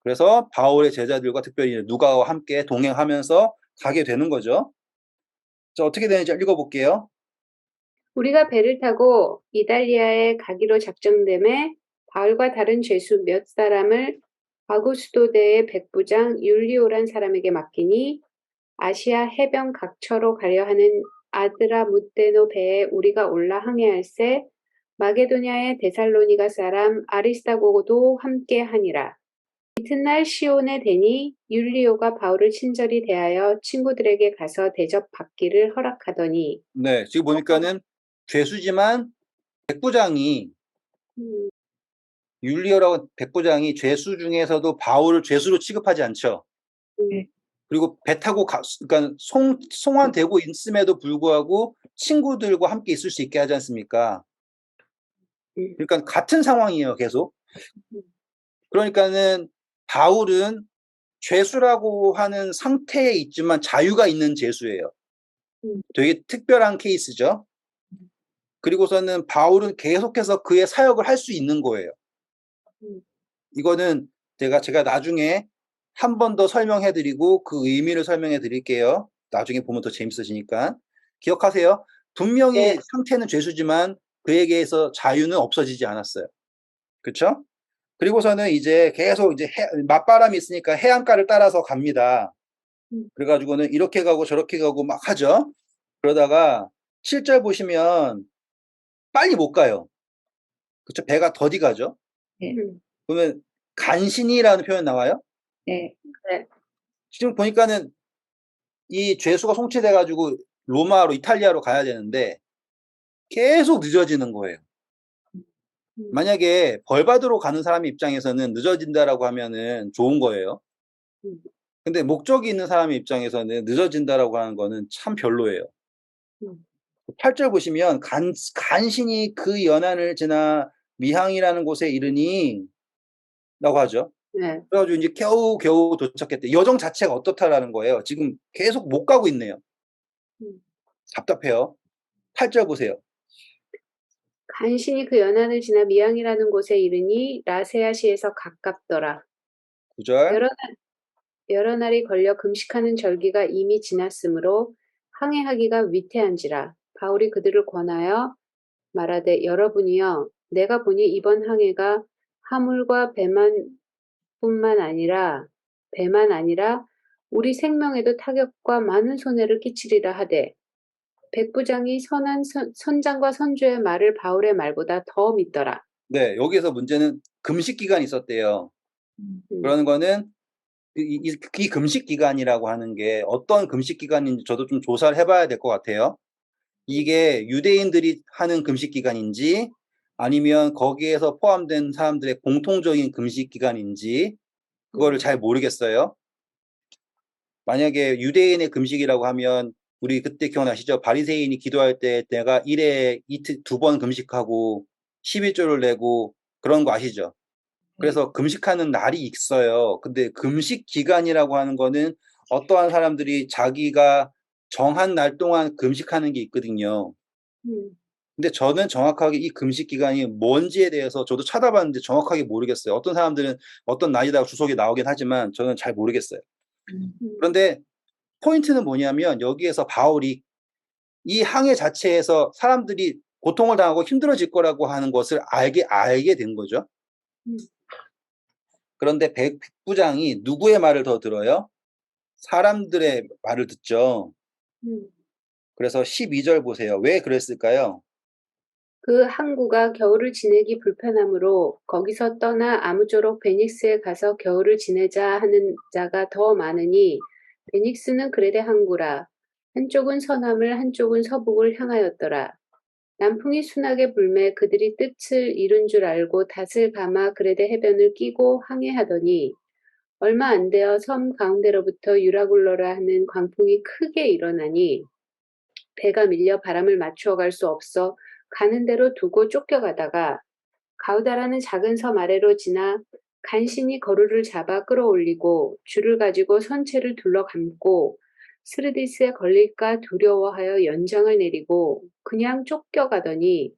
그래서 바울의 제자들과 특별히 누가와 함께 동행하면서 가게 되는 거죠. 자, 어떻게 되는지 읽어볼게요. 우리가 배를 타고 이달리아에 가기로 작정됨에 바울과 다른 죄수 몇 사람을 아구스도대의 백부장 율리오란 사람에게 맡기니 아시아 해변 각처로 가려 하는 아드라무떼노 배에 우리가 올라 항해할세 마게도냐의 데살로니가 사람 아리스다고도 함께 하니라. 이튿날 시온에 대니 율리오가 바울을 친절히 대하여 친구들에게 가서 대접받기를 허락하더니 네, 지금 보니까는 죄수지만 백부장이 음, 율리오라고 백부장이 죄수 중에서도 바울을 죄수로 취급하지 않죠. 음, 그리고 배 타고 그러니까 송환되고 있음에도 불구하고 친구들과 함께 있을 수 있게 하지 않습니까? 그러니까 같은 상황이에요, 계속. 그러니까는 바울은 죄수라고 하는 상태에 있지만 자유가 있는 죄수예요. 되게 특별한 케이스죠. 그리고서는 바울은 계속해서 그의 사역을 할 수 있는 거예요. 이거는 제가 나중에 한 번 더 설명해 드리고 그 의미를 설명해 드릴게요. 나중에 보면 더 재밌어지니까. 기억하세요. 분명히 네. 상태는 죄수지만 그에게서 자유는 없어지지 않았어요. 그렇죠? 그리고서는 이제 계속 이제 맞바람이 있으니까 해안가를 따라서 갑니다. 그래가지고는 이렇게 가고 저렇게 가고 막 하죠. 그러다가 7절 보시면 빨리 못 가요. 그쵸? 배가 더디 가죠. 네. 그러면 간신히라는 표현 나와요. 네. 지금 보니까는 이 죄수가 송치돼가지고 로마로 이탈리아로 가야 되는데 계속 늦어지는 거예요. 만약에 벌 받으러 가는 사람 입장에서는 늦어진다라고 하면은 좋은 거예요. 근데 목적이 있는 사람의 입장에서는 늦어진다라고 하는 거는 참 별로예요. 8절 보시면 간신히 그 연안을 지나 미항이라는 곳에 이르니 라고 하죠. 네. 그래가지고 이제 겨우 도착했대. 여정 자체가 어떻다라는 거예요. 지금 계속 못 가고 있네요. 답답해요. 8절 보세요. 간신히 그 연안을 지나 미항이라는 곳에 이르니 라세아시에서 가깝더라. 9절. 여러 날이 걸려 금식하는 절기가 이미 지났으므로 항해하기가 위태한지라. 바울이 그들을 권하여 말하되 여러분이여 내가 보니 이번 항해가 화물과 배만 아니라 우리 생명에도 타격과 많은 손해를 끼치리라 하되 백부장이 선한 선장과 선주의 말을 바울의 말보다 더 믿더라. 네, 여기에서 문제는 금식 기간이 있었대요. 그러는 거는 이 금식 기간이라고 하는 게 어떤 금식 기간인지 저도 좀 조사를 해봐야 될 것 같아요. 이게 유대인들이 하는 금식 기간인지 아니면 거기에서 포함된 사람들의 공통적인 금식 기간인지 그거를 잘 모르겠어요. 만약에 유대인의 금식이라고 하면 우리 그때 기억나시죠? 바리새인이 기도할 때 내가 일에 이틀 2번 금식하고 11조를 내고 그런 거 아시죠? 그래서 금식하는 날이 있어요. 근데 금식 기간이라고 하는 거는 어떠한 사람들이 자기가 정한 날 동안 금식하는 게 있거든요. 근데 저는 정확하게 이 금식 기간이 뭔지에 대해서 저도 찾아봤는데 정확하게 모르겠어요. 어떤 사람들은 어떤 날이다가 주석이 나오긴 하지만 저는 잘 모르겠어요. 그런데 포인트는 뭐냐면 여기에서 바울이 이 항해 자체에서 사람들이 고통을 당하고 힘들어질 거라고 하는 것을 알게 된 거죠. 그런데 백부장이 누구의 말을 더 들어요? 사람들의 말을 듣죠. 그래서 12절 보세요. 왜 그랬을까요? 그 항구가 겨울을 지내기 불편하므로 거기서 떠나 아무쪼록 베닉스에 가서 겨울을 지내자 하는 자가 더 많으니 베닉스는 그레데 항구라. 한쪽은 서남을 한쪽은 서북을 향하였더라. 남풍이 순하게 불매 그들이 뜻을 이룬 줄 알고 닷을 감아 그레데 해변을 끼고 항해하더니 얼마 안 되어 섬 가운데로부터 유라굴로라 하는 광풍이 크게 일어나니 배가 밀려 바람을 맞추어 갈 수 없어 가는 대로 두고 쫓겨가다가 가우다라는 작은 섬 아래로 지나 간신히 거루를 잡아 끌어올리고 줄을 가지고 선체를 둘러감고 스르디스에 걸릴까 두려워하여 연장을 내리고 그냥 쫓겨가더니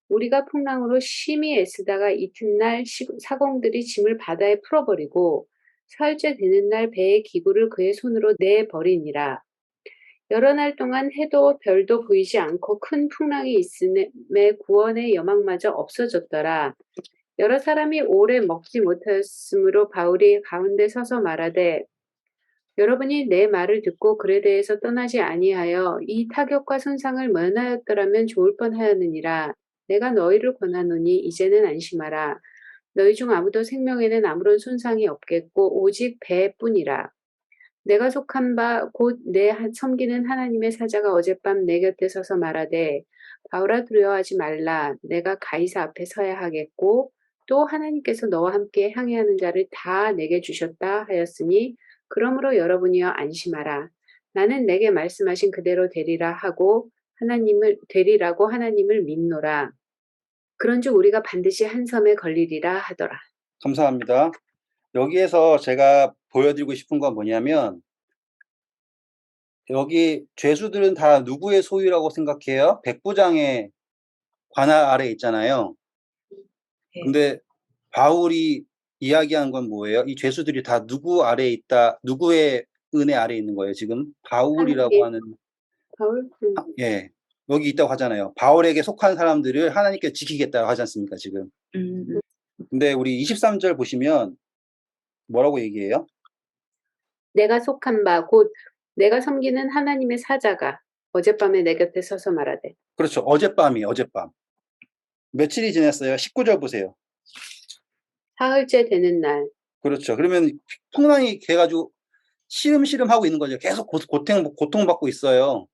우리가 풍랑으로 심히 애쓰다가 이튿날 사공들이 짐을 바다에 풀어버리고 사흘째 되는 날 배의 기구를 그의 손으로 내버리니라. 여러 날 동안 해도 별도 보이지 않고 큰 풍랑이 있음에 구원의 여망마저 없어졌더라. 여러 사람이 오래 먹지 못하였으므로 바울이 가운데 서서 말하되 여러분이 내 말을 듣고 글에 대해서 떠나지 아니하여 이 타격과 손상을 면하였더라면 좋을 뻔하였느니라. 내가 너희를 권하노니 이제는 안심하라. 너희 중 아무도 생명에는 아무런 손상이 없겠고 오직 배뿐이라. 내가 속한 바 곧 내 섬기는 하나님의 사자가 어젯밤 내 곁에 서서 말하되 바울아 두려워하지 말라. 내가 가이사 앞에 서야 하겠고 또 하나님께서 너와 함께 항해하는 자를 다 내게 주셨다 하였으니 그러므로 여러분이여 안심하라. 나는 내게 말씀하신 그대로 되리라 하고 되리라고 하나님을 믿노라. 그런즉 우리가 반드시 한 섬에 걸리리라 하더라. 감사합니다. 여기에서 제가 보여드리고 싶은 건 뭐냐면 여기 죄수들은 다 누구의 소유라고 생각해요? 백부장의 관할 아래에 있잖아요. 네. 근데 바울이 이야기한 건 뭐예요? 이 죄수들이 다 누구 아래에 있다, 누구의 은혜 아래에 있는 거예요, 지금? 바울이라고 하는, 바울? 예, 여기 있다고 하잖아요. 바울에게 속한 사람들을 하나님께 지키겠다고 하지 않습니까, 지금? 근데 우리 23절 보시면 뭐라고 얘기해요? 내가 속한 바 곧 내가 섬기는 하나님의 사자가 어젯밤에 내 곁에 서서 말하되 그렇죠. 어젯밤이에요, 어젯밤. 며칠이 지났어요? 19절 보세요. 사흘째 되는 날 그렇죠. 그러면 풍랑이 돼가지고 시름시름 하고 있는 거죠. 계속 고통받고 있어요.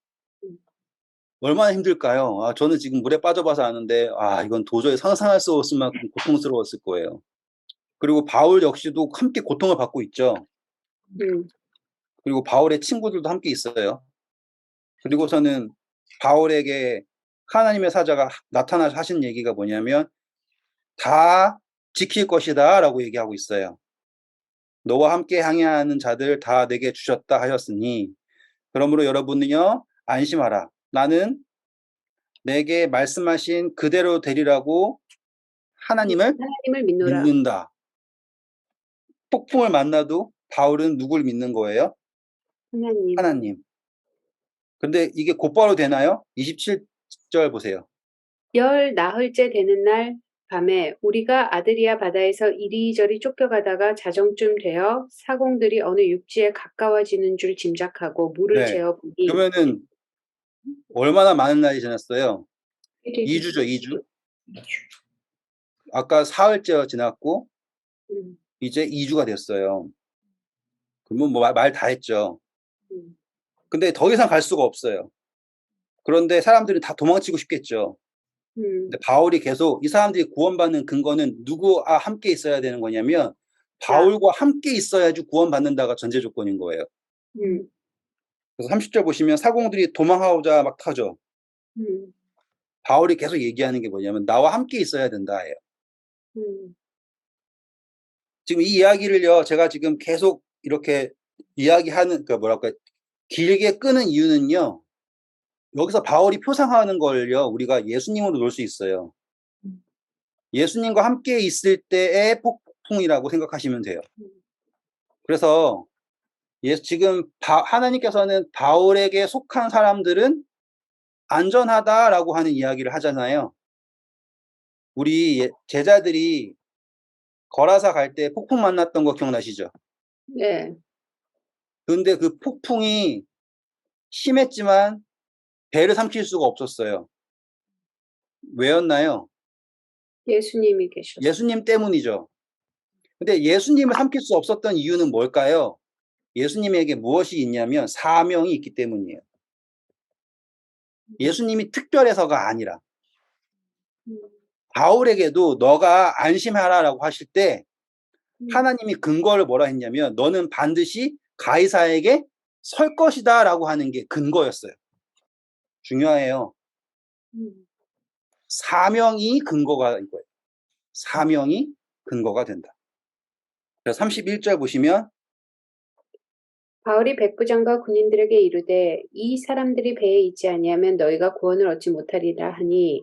얼마나 힘들까요? 아, 저는 지금 물에 빠져봐서 아는데, 아, 이건 도저히 상상할 수 없을 만큼 고통스러웠을 거예요. 그리고 바울 역시도 함께 고통을 받고 있죠. 그리고 바울의 친구들도 함께 있어요. 그리고서는 바울에게 하나님의 사자가 나타나서 하신 얘기가 뭐냐면, 다 지킬 것이다 라고 얘기하고 있어요. 너와 함께 항해하는 자들 다 내게 주셨다 하였으니 그러므로 여러분은요 안심하라. 나는 내게 말씀하신 그대로 되리라고 하나님을 믿노라. 믿는다. 폭풍을 만나도 바울은 누굴 믿는 거예요? 하나님. 하나님. 근데 이게 곧바로 되나요? 27절 보세요. 열 나흘째 되는 날 밤에 우리가 아드리아 바다에서 이리저리 쫓겨가다가 자정쯤 되어 사공들이 어느 육지에 가까워지는 줄 짐작하고 물을 네. 재어보니 그러면은 얼마나 많은 날이 지났어요? 2주죠, 2주. 아까 사흘째 지났고 이제 2주가 됐어요. 그러면 뭐 말 다 했죠. 근데 더 이상 갈 수가 없어요. 그런데 사람들이 다 도망치고 싶겠죠. 근데 바울이 계속 이 사람들이 구원받는 근거는 누구와 함께 있어야 되는 거냐면 바울과 함께 있어야지 구원받는다가 전제 조건인 거예요. 그래서 30절 보시면 사공들이 도망하고자 막 타죠. 바울이 계속 얘기하는 게 뭐냐면 나와 함께 있어야 된다예요. 지금 이 이야기를요, 제가 지금 계속 이렇게 이야기하는, 그 뭐랄까, 길게 끄는 이유는요, 여기서 바울이 표상하는 걸요, 우리가 예수님으로 놓을 수 있어요. 예수님과 함께 있을 때의 폭풍이라고 생각하시면 돼요. 그래서 지금 하나님께서는 바울에게 속한 사람들은 안전하다라고 하는 이야기를 하잖아요. 우리 제자들이 거라사 갈 때 폭풍 만났던 거 기억나시죠? 네. 근데 그 폭풍이 심했지만 배를 삼킬 수가 없었어요. 왜였나요? 예수님이 계셨어요. 예수님 때문이죠. 근데 예수님을 삼킬 수 없었던 이유는 뭘까요? 예수님에게 무엇이 있냐면 사명이 있기 때문이에요. 예수님이 특별해서가 아니라 바울에게도 너가 안심하라라고 하실 때 하나님이 근거를 뭐라 했냐면 너는 반드시 가이사에게 설 것이다라고 하는 게 근거였어요. 중요해요. 사명이 근거가 이거예요. 사명이 근거가 된다. 그래서 31절 보시면 바울이 백부장과 군인들에게 이르되 이 사람들이 배에 있지 아니하면 너희가 구원을 얻지 못하리라 하니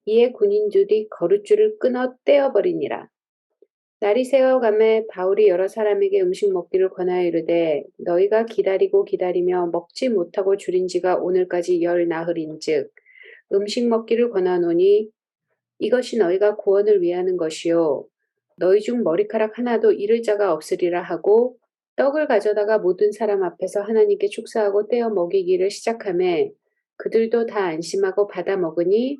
이에 군인들이 거룻줄을 끊어 떼어버리니라. 날이 새어가매 바울이 여러 사람에게 음식 먹기를 권하여 이르되 너희가 기다리고 기다리며 먹지 못하고 줄인 지가 오늘까지 열 나흘인즉 음식 먹기를 권하노니 이것이 너희가 구원을 위하는 것이요 너희 중 머리카락 하나도 잃을 자가 없으리라 하고 떡을 가져다가 모든 사람 앞에서 하나님께 축사하고 떼어 먹이기를 시작하매 그들도 다 안심하고 받아 먹으니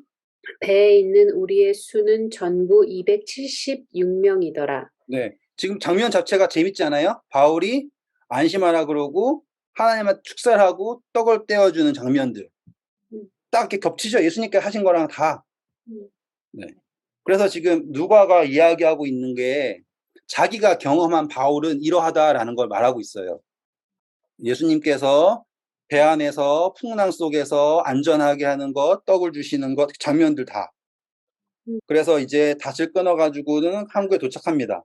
배에 있는 우리의 수는 전부 276명이더라. 네. 지금 장면 자체가 재밌지 않아요? 바울이 안심하라 그러고 하나님한테 축사를 하고 떡을 떼어주는 장면들. 딱 이렇게 겹치죠. 예수님께 하신 거랑 다. 네. 그래서 지금 누가가 이야기하고 있는 게 자기가 경험한 바울은 이러하다라는 걸 말하고 있어요. 예수님께서 배 안에서 풍랑 속에서 안전하게 하는 것, 떡을 주시는 것, 장면들 다. 그래서 이제 닷을 끊어가지고는 한국에 도착합니다.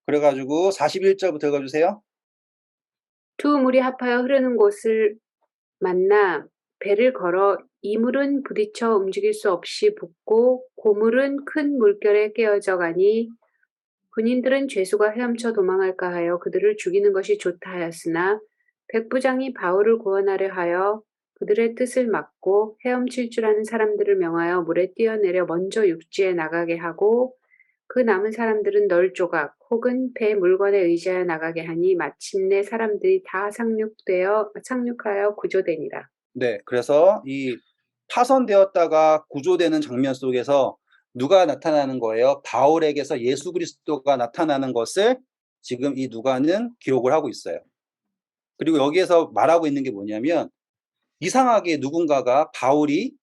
그래가지고 41절부터 읽어주세요. 두 물이 합하여 흐르는 곳을 만나 배를 걸어 이 물은 부딪혀 움직일 수 없이 붓고 고물은 큰 물결에 깨어져 가니 군인들은 죄수가 헤엄쳐 도망할까 하여 그들을 죽이는 것이 좋다 하였으나 백부장이 바울을 구원하려 하여 그들의 뜻을 막고 헤엄칠 줄 아는 사람들을 명하여 물에 뛰어내려 먼저 육지에 나가게 하고 그 남은 사람들은 널 조각 혹은 배 물건에 의지하여 나가게 하니 마침내 사람들이 다 상륙하여 구조되니라. 네, 그래서 이 파손되었다가 구조되는 장면 속에서 누가 나타나는 거예요? 바울에게서 예수 그리스도가 나타나는 것을 지금 이 누가는 기록을 하고 있어요. 그리고 여기에서 말하고 있는 게 뭐냐면 이상하게 누군가가 바울이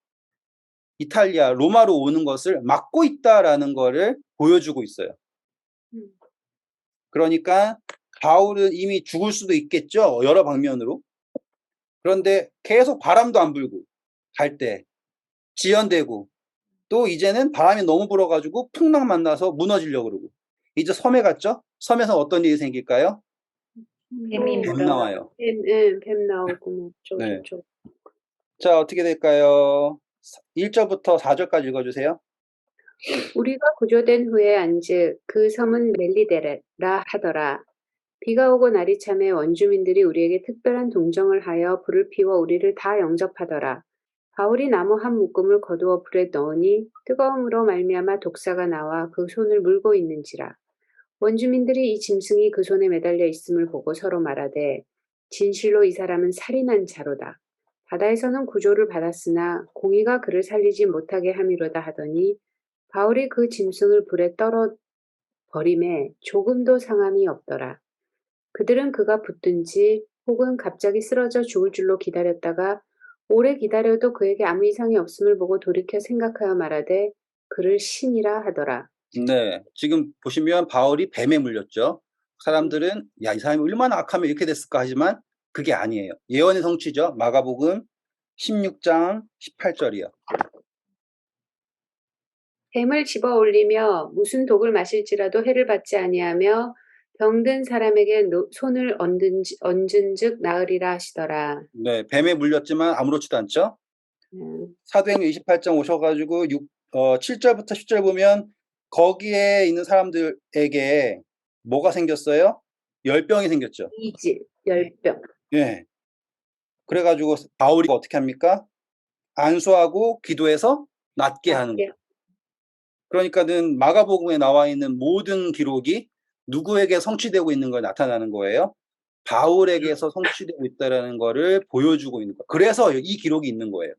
이탈리아, 로마로 오는 것을 막고 있다라는 거를 보여주고 있어요. 그러니까 바울은 이미 죽을 수도 있겠죠. 여러 방면으로. 그런데 계속 바람도 안 불고 갈 때 지연되고 또 이제는 바람이 너무 불어가지고 풍랑 만나서 무너지려고 그러고 이제 섬에 갔죠? 섬에서 어떤 일이 생길까요? 뱀이 뱀 나와요. 뱀 나오고 뭐 네. 저쪽. 자, 어떻게 될까요? 1절부터 4절까지 읽어주세요. 우리가 구조된 후에 안즉 그 섬은 멜리데라 하더라. 비가 오고 날이 참에 원주민들이 우리에게 특별한 동정을 하여 불을 피워 우리를 다 영접하더라. 바울이 나무 한 묶음을 거두어 불에 넣으니 뜨거움으로 말미암아 독사가 나와 그 손을 물고 있는지라. 원주민들이 이 짐승이 그 손에 매달려 있음을 보고 서로 말하되 진실로 이 사람은 살인한 자로다. 바다에서는 구조를 받았으나 공의가 그를 살리지 못하게 함이로다 하더니 바울이 그 짐승을 불에 떨어 버림에 조금도 상함이 없더라. 그들은 그가 붙든지 혹은 갑자기 쓰러져 죽을 줄로 기다렸다가 오래 기다려도 그에게 아무 이상이 없음을 보고 돌이켜 생각하여 말하되 그를 신이라 하더라. 네, 지금 보시면 바울이 뱀에 물렸죠. 사람들은 야, 이 사람이 얼마나 악하면 이렇게 됐을까 하지만 그게 아니에요. 예언의 성취죠. 마가복음 16장 18절이요. 뱀을 집어 올리며 무슨 독을 마실지라도 해를 받지 아니하며 병든 사람에게 손을 얹은즉 나으리라 하시더라. 네, 뱀에 물렸지만 아무렇지도 않죠. 사도행전 28장 오셔가지고 7절부터 10절 보면 거기에 있는 사람들에게 뭐가 생겼어요? 열병이 생겼죠. 이질, 열병. 예. 그래가지고 바울이 어떻게 합니까? 안수하고 기도해서 낫게 하는 거예요. 그러니까는 마가복음에 나와 있는 모든 기록이 누구에게 성취되고 있는 걸 나타나는 거예요. 바울에게서 성취되고 있다는 거를 보여주고 있는 거예요. 그래서 이 기록이 있는 거예요.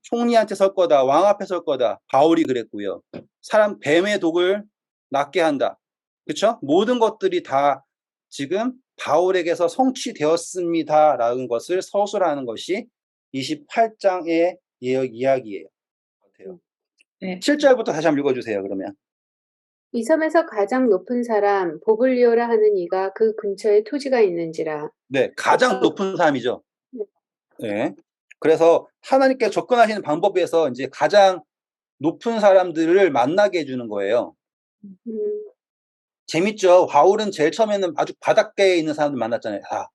총리한테 설 거다, 왕 앞에 설 거다. 바울이 그랬고요. 사람 뱀의 독을 낫게 한다. 그렇죠? 모든 것들이 다 지금 바울에게서 성취되었습니다라는 것을 서술하는 것이 28장의 이야기예요. 네. 7절부터 다시 한번 읽어주세요. 그러면. 이 섬에서 가장 높은 사람 보블리오라 하는 이가 그 근처에 토지가 있는지라. 네, 가장 높은 사람이죠. 네. 그래서 하나님께 접근하시는 방법에서 이제 가장 높은 사람들을 만나게 해주는 거예요. 재밌죠. 바울은 제일 처음에는 아주 바닷가에 있는 사람들 만났잖아요. 다.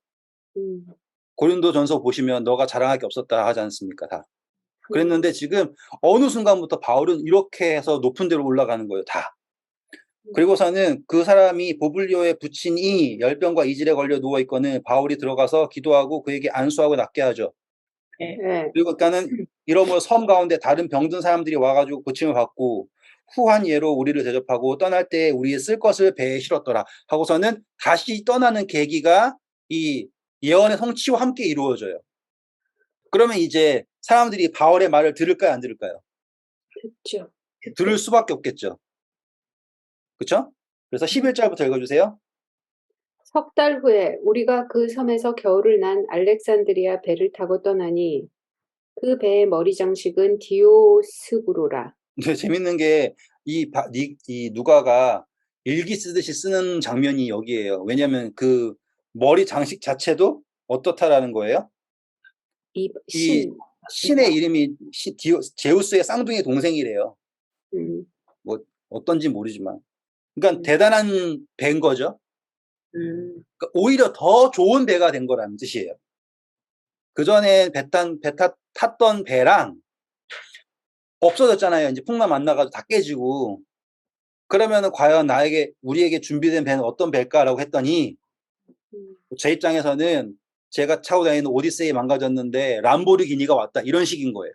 고린도전서 보시면 너가 자랑할 게 없었다 하지 않습니까? 다. 그랬는데 지금 어느 순간부터 바울은 이렇게 해서 높은 데로 올라가는 거예요. 다. 그리고서는 그 사람이 보블리오에 붙인 이 열병과 이질에 걸려 누워 있거늘 바울이 들어가서 기도하고 그에게 안수하고 낫게 하죠. 네. 네. 그리고 그러니까는 이러므로 섬 가운데 다른 병든 사람들이 와가지고 고침을 받고 후한 예로 우리를 대접하고 떠날 때에 우리의 쓸 것을 배에 실었더라 하고서는 다시 떠나는 계기가 이 예언의 성취와 함께 이루어져요. 그러면 이제 사람들이 바울의 말을 들을까요, 안 들을까요? 그렇죠. 들을 수밖에 없겠죠. 그렇죠? 그래서 11절부터 읽어주세요. 석 달 후에 우리가 그 섬에서 겨울을 난 알렉산드리아 배를 타고 떠나니 그 배의 머리 장식은 디오스구로라. 근데 재밌는 게 이 누가가 일기 쓰듯이 쓰는 장면이 여기에요. 왜냐하면 그 머리 장식 자체도 어떻다라는 거예요? 이 이 신의 이름이 제우스의 쌍둥이 동생이래요. 뭐 어떤지 모르지만. 그러니까 대단한 배인 거죠. 그러니까 오히려 더 좋은 배가 된 거라는 뜻이에요. 그 전에 탔던 배랑 없어졌잖아요. 이제 풍랑 만나가지고 다 깨지고. 그러면은 과연 우리에게 준비된 배는 어떤 배일까라고 했더니 제 입장에서는 제가 타고 다니는 오디세이 망가졌는데 람보르기니가 왔다 이런 식인 거예요.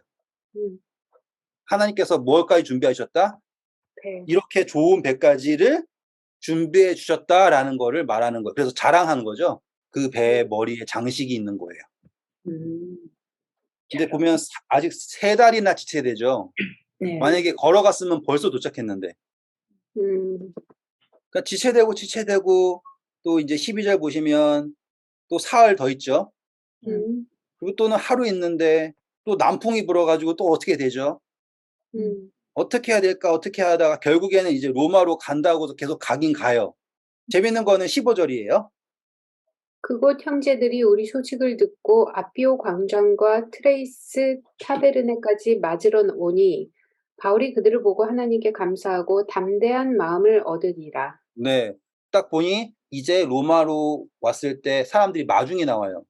하나님께서 뭘까지 준비하셨다? 배. 이렇게 좋은 배까지를 준비해 주셨다라는 거를 말하는 거예요. 그래서 자랑하는 거죠. 그 배의 머리에 장식이 있는 거예요. 근데 보면 아직 3달이나 지체되죠. 네. 만약에 걸어갔으면 벌써 도착했는데. 그러니까 지체되고 또 이제 12절 보시면 또 사흘 더 있죠. 그리고 또는 하루 있는데 또 남풍이 불어가지고 또 어떻게 되죠? 어떻게 해야 될까 어떻게 하다가 결국에는 이제 로마로 간다고 계속 가긴 가요. 재밌는 거는 15절이에요. 그곳 형제들이 우리 소식을 듣고 아피오 광장과 트레이스 타베르네까지 맞으러 오니 바울이 그들을 보고 하나님께 감사하고 담대한 마음을 얻으니라. 네, 딱 보니 이제 로마로 왔을 때 사람들이 마중이 나와요.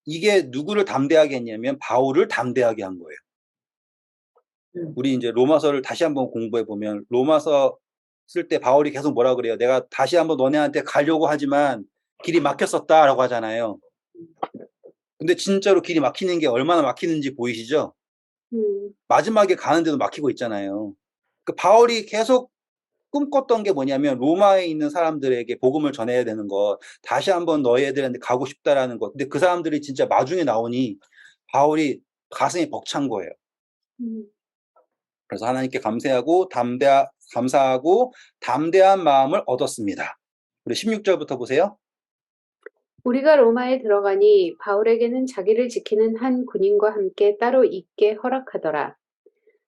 이게 누구를 담대하게 했냐면 바울을 담대하게 한 거예요. 우리 이제 로마서를 다시 한번 공부해 보면 로마서 쓸 때 바울이 계속 뭐라 그래요? 내가 다시 한번 너네한테 가려고 하지만 길이 막혔었다라고 하잖아요. 근데 진짜로 길이 막히는 게 얼마나 막히는지 보이시죠? 마지막에 가는데도 막히고 있잖아요. 그 바울이 계속 꿈꿨던 게 뭐냐면 로마에 있는 사람들에게 복음을 전해야 되는 것, 다시 한번 너희들한테 가고 싶다라는 것. 근데 그 사람들이 진짜 마중에 나오니 바울이 가슴이 벅찬 거예요. 그래서 하나님께 감사하고 담대한 마음을 얻었습니다. 우리 16절부터 보세요. 우리가 로마에 들어가니 바울에게는 자기를 지키는 한 군인과 함께 따로 있게 허락하더라.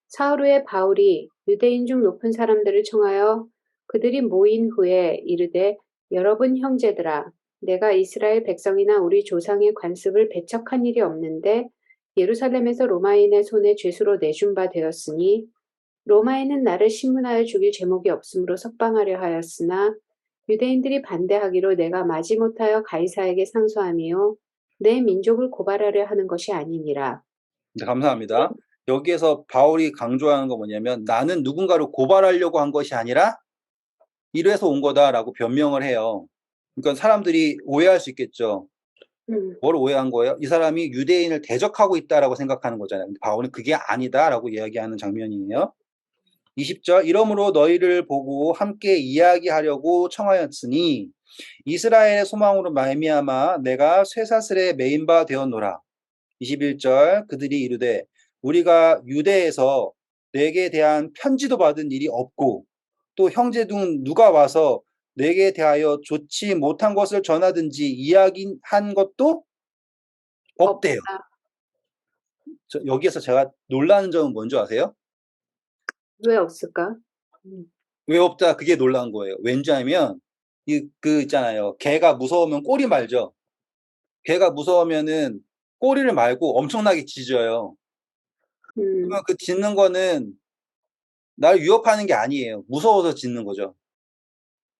사흘 후에 바울이 유대인 중 높은 사람들을 청하여 그들이 모인 후에 이르되 여러분 형제들아 내가 이스라엘 백성이나 우리 조상의 관습을 배척한 일이 없는데 예루살렘에서 로마인의 손에 죄수로 내준 바 되었으니 로마인은 나를 신문하여 죽일 제목이 없으므로 석방하려 하였으나 유대인들이 반대하기로 내가 마지못하여 가이사에게 상소함이요 내 민족을 고발하려 하는 것이 아니니라. 네, 감사합니다. 여기에서 바울이 강조하는 건 뭐냐면 나는 누군가를 고발하려고 한 것이 아니라 이래서 온 거다라고 변명을 해요. 그러니까 사람들이 오해할 수 있겠죠. 뭘 오해한 거예요? 이 사람이 유대인을 대적하고 있다라고 생각하는 거잖아요. 근데 바울은 그게 아니다라고 이야기하는 장면이에요. 20절 이러므로 너희를 보고 함께 이야기하려고 청하였으니 이스라엘의 소망으로 말미암아 내가 쇠사슬에 매인 바 되었노라. 21절 그들이 이르되 우리가 유대에서 내게 대한 편지도 받은 일이 없고 또 형제 중 누가 와서 내게 대하여 좋지 못한 것을 전하든지 이야기한 것도 없대요. 여기에서 제가 놀라는 점은 뭔지 아세요? 왜 없을까? 왜 없다? 그게 놀라운 거예요. 왠지 하면 그 있잖아요. 개가 무서우면 꼬리 말죠. 개가 무서우면은 꼬리를 말고 엄청나게 짖어요. 그러면 그 짖는 거는 날 위협하는 게 아니에요. 무서워서 짖는 거죠.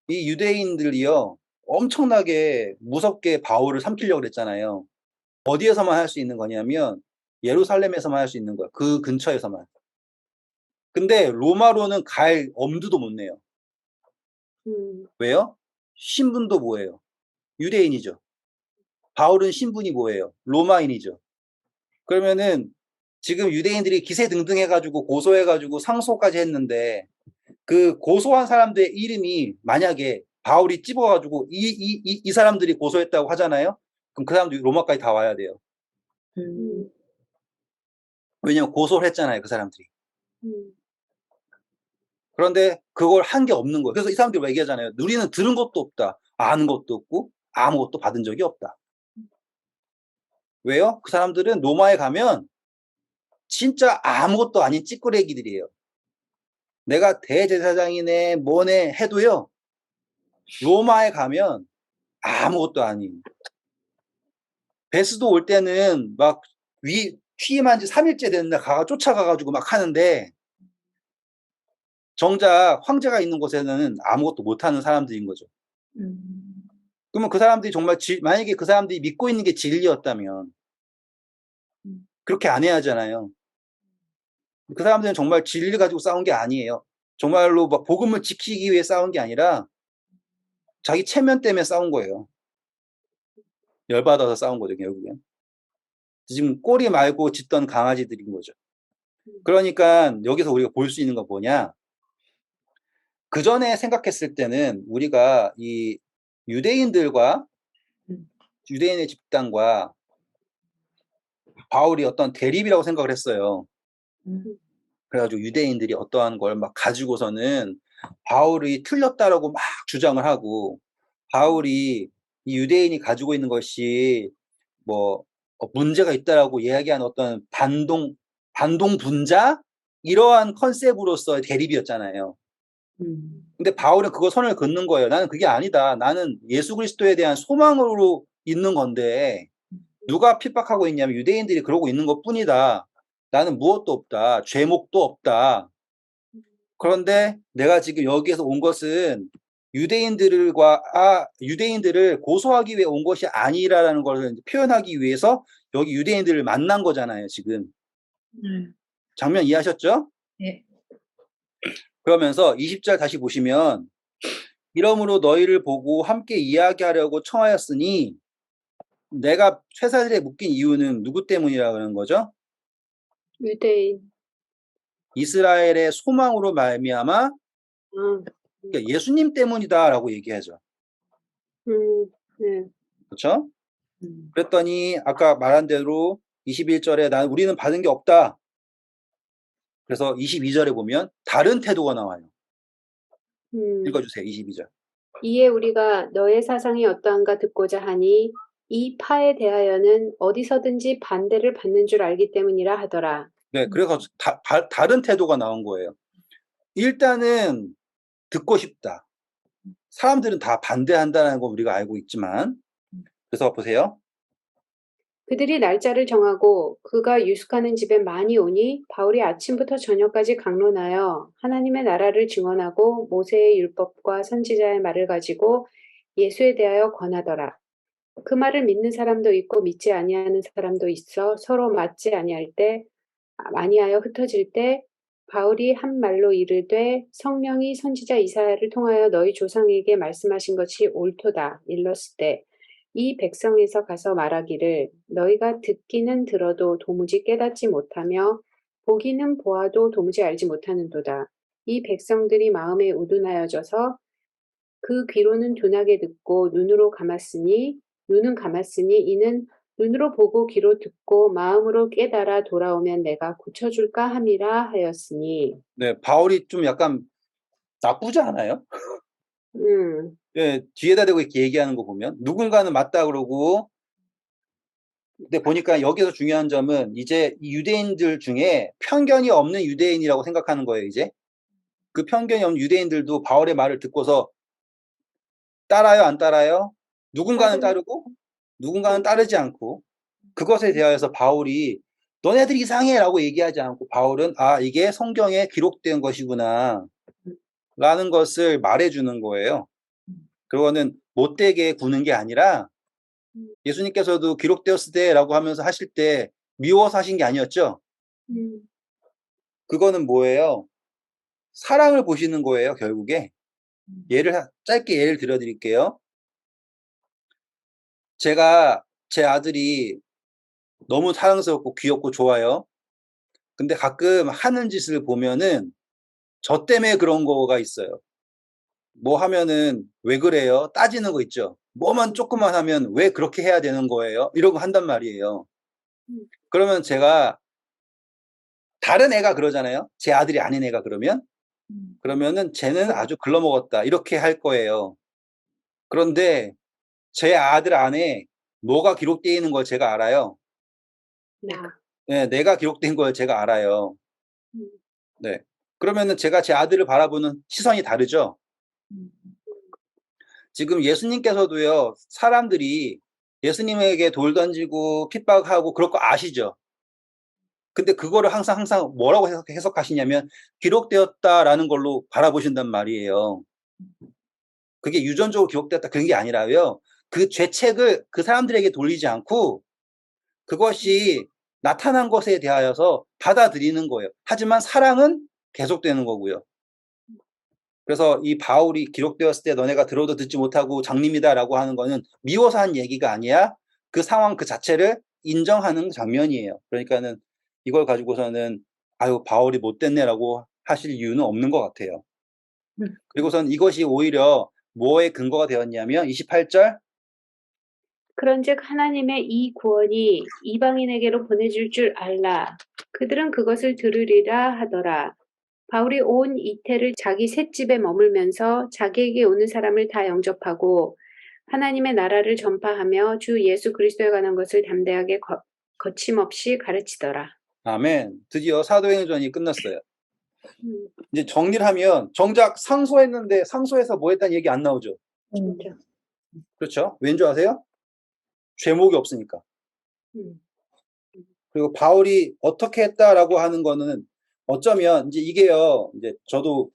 이 유대인들이요. 엄청나게 무섭게 바울을 삼키려고 그랬잖아요. 어디에서만 할 수 있는 거냐면 예루살렘에서만 할 수 있는 거예요. 그 근처에서만. 근데 로마로는 갈 엄두도 못 내요. 왜요? 신분도 뭐예요? 유대인이죠. 바울은 신분이 뭐예요? 로마인이죠. 그러면은 지금 유대인들이 기세등등해가지고 고소해가지고 상소까지 했는데 그 고소한 사람들의 이름이 만약에 바울이 찝어가지고 이 사람들이 고소했다고 하잖아요. 그럼 그 사람들이 로마까지 다 와야 돼요. 왜냐면 고소를 했잖아요, 그 사람들이. 그런데 그걸 한 게 없는 거예요. 그래서 이 사람들이 얘기하잖아요. 우리는 들은 것도 없다. 아는 것도 없고 아무것도 받은 적이 없다. 왜요? 그 사람들은 로마에 가면 진짜 아무것도 아닌 찌끄레기들이에요. 내가 대제사장이네 뭐네 해도요. 로마에 가면 아무것도 아닌. 베스도 올 때는 막 취임한 지 3일째 됐는데 쫓아가가지고 막 하는데 정작 황제가 있는 곳에는 아무것도 못하는 사람들인 거죠. 그러면 그 사람들이 정말 만약에 그 사람들이 믿고 있는 게 진리였다면 그렇게 안 해야 하잖아요. 그 사람들은 정말 진리 가지고 싸운 게 아니에요. 정말로 막 복음을 지키기 위해 싸운 게 아니라 자기 체면 때문에 싸운 거예요. 열받아서 싸운 거죠, 결국엔. 지금 꼬리 말고 짖던 강아지들인 거죠. 그러니까 여기서 우리가 볼 수 있는 건 뭐냐? 그 전에 생각했을 때는 우리가 이 유대인들과 유대인의 집단과 바울이 어떤 대립이라고 생각을 했어요. 그래가지고 유대인들이 어떠한 걸 막 가지고서는 바울이 틀렸다라고 막 주장을 하고 바울이 이 유대인이 가지고 있는 것이 뭐 문제가 있다라고 이야기하는 어떤 반동 분자 이러한 컨셉으로서의 대립이었잖아요. 근데 바울은 그거 선을 긋는 거예요. 나는 그게 아니다. 나는 예수 그리스도에 대한 소망으로 있는 건데 누가 핍박하고 있냐면 유대인들이 그러고 있는 것뿐이다. 나는 무엇도 없다. 죄목도 없다. 그런데 내가 지금 여기에서 온 것은 유대인들을 고소하기 위해 온 것이 아니라는 것을 표현하기 위해서 여기 유대인들을 만난 거잖아요, 지금. 장면 이해하셨죠? 네. 그러면서 20절 다시 보시면 이러므로 너희를 보고 함께 이야기하려고 청하였으니 내가 쇠사슬에 묶인 이유는 누구 때문이라고 하는 거죠? 유대인. 이스라엘의 소망으로 말미암아 그러니까 예수님 때문이다라고 얘기하죠. 네. 그렇죠? 그랬더니 아까 말한 대로 21절에 우리는 받은 게 없다. 그래서 22절에 보면 다른 태도가 나와요. 읽어주세요. 22절. 이에 우리가 너의 사상이 어떠한가 듣고자 하니 이 파에 대하여는 어디서든지 반대를 받는 줄 알기 때문이라 하더라. 네, 그래서 다른 태도가 나온 거예요. 일단은 듣고 싶다. 사람들은 다 반대한다는 거 우리가 알고 있지만 그래서 보세요. 그들이 날짜를 정하고 그가 유숙하는 집에 많이 오니 바울이 아침부터 저녁까지 강론하여 하나님의 나라를 증언하고 모세의 율법과 선지자의 말을 가지고 예수에 대하여 권하더라. 그 말을 믿는 사람도 있고 믿지 아니하는 사람도 있어 서로 맞지 아니하여 흩어질 때 바울이 한 말로 이르되 성령이 선지자 이사야를 통하여 너희 조상에게 말씀하신 것이 옳도다 일렀을 때 이 백성에서 가서 말하기를 너희가 듣기는 들어도 도무지 깨닫지 못하며 보기는 보아도 도무지 알지 못하는도다. 이 백성들이 마음에 우둔하여져서 그 귀로는 둔하게 듣고 눈은 감았으니 이는 눈으로 보고 귀로 듣고 마음으로 깨달아 돌아오면 내가 고쳐줄까 함이라 하였으니. 네, 바울이 좀 약간 나쁘지 않아요? 예, 뒤에다 대고 이렇게 얘기하는 거 보면 누군가는 맞다 그러고 근데 보니까 여기서 중요한 점은 이제 이 유대인들 중에 편견이 없는 유대인이라고 생각하는 거예요, 이제. 그 편견이 없는 유대인들도 바울의 말을 듣고서 따라요, 안 따라요? 누군가는 따르고 누군가는 따르지 않고 그것에 대하여서 바울이 너네들 이상해 라고 얘기하지 않고 바울은 이게 성경에 기록된 것이구나 라는 것을 말해주는 거예요. 그거는 못되게 구는 게 아니라 예수님께서도 기록되었을 때라고 하면서 하실 때 미워서 하신 게 아니었죠. 그거는 뭐예요? 사랑을 보시는 거예요, 결국에. 짧게 예를 들어드릴게요. 제가 제 아들이 너무 사랑스럽고 귀엽고 좋아요. 근데 가끔 하는 짓을 보면은 저 때문에 그런 거가 있어요. 뭐 하면은 왜 그래요? 따지는 거 있죠. 뭐만 조금만 하면 왜 그렇게 해야 되는 거예요? 이러고 한단 말이에요. 음. 그러면 제가 다른 애가 그러잖아요. 제 아들이 아닌 애가 그러면은 쟤는 아주 글러먹었다 이렇게 할 거예요. 그런데 제 아들 안에 뭐가 기록되어 있는 걸 제가 알아요. 네, 내가 기록된 걸 제가 알아요. 음. 네. 그러면은 제가 제 아들을 바라보는 시선이 다르죠. 지금 예수님께서도요, 사람들이 예수님에게 돌 던지고 핍박하고 그럴 거 아시죠? 근데 그거를 항상 뭐라고 해석하시냐면 기록되었다라는 걸로 바라보신단 말이에요. 그게 유전적으로 기록되었다 그런 게 아니라요. 그 죄책을 그 사람들에게 돌리지 않고 그것이 나타난 것에 대하여서 받아들이는 거예요. 하지만 사랑은 계속되는 거고요. 그래서 이 바울이 기록되었을 때 너네가 들어도 듣지 못하고 장님이다라고 하는 거는 미워서 한 얘기가 아니야. 그 상황 그 자체를 인정하는 장면이에요. 그러니까는 이걸 가지고서는 아유 바울이 못됐네라고 하실 이유는 없는 것 같아요. 그리고선 이것이 오히려 뭐에 근거가 되었냐면 28절 그런즉 하나님의 이 구원이 이방인에게로 보내줄 줄 알라. 그들은 그것을 들으리라 하더라. 바울이 온 이태를 자기 셋집에 머물면서 자기에게 오는 사람을 다 영접하고 하나님의 나라를 전파하며 주 예수 그리스도에 관한 것을 담대하게 거침없이 가르치더라. 아멘. 드디어 사도행전이 끝났어요. 음, 이제 정리를 하면 정작 상소했는데 상소해서 뭐 했다는 얘기 안 나오죠. 진짜. 그렇죠? 왠 줄 아세요? 죄목이 없으니까. 음, 그리고 바울이 어떻게 했다라고 하는 거는 어쩌면 이제 이게요. 이제 저도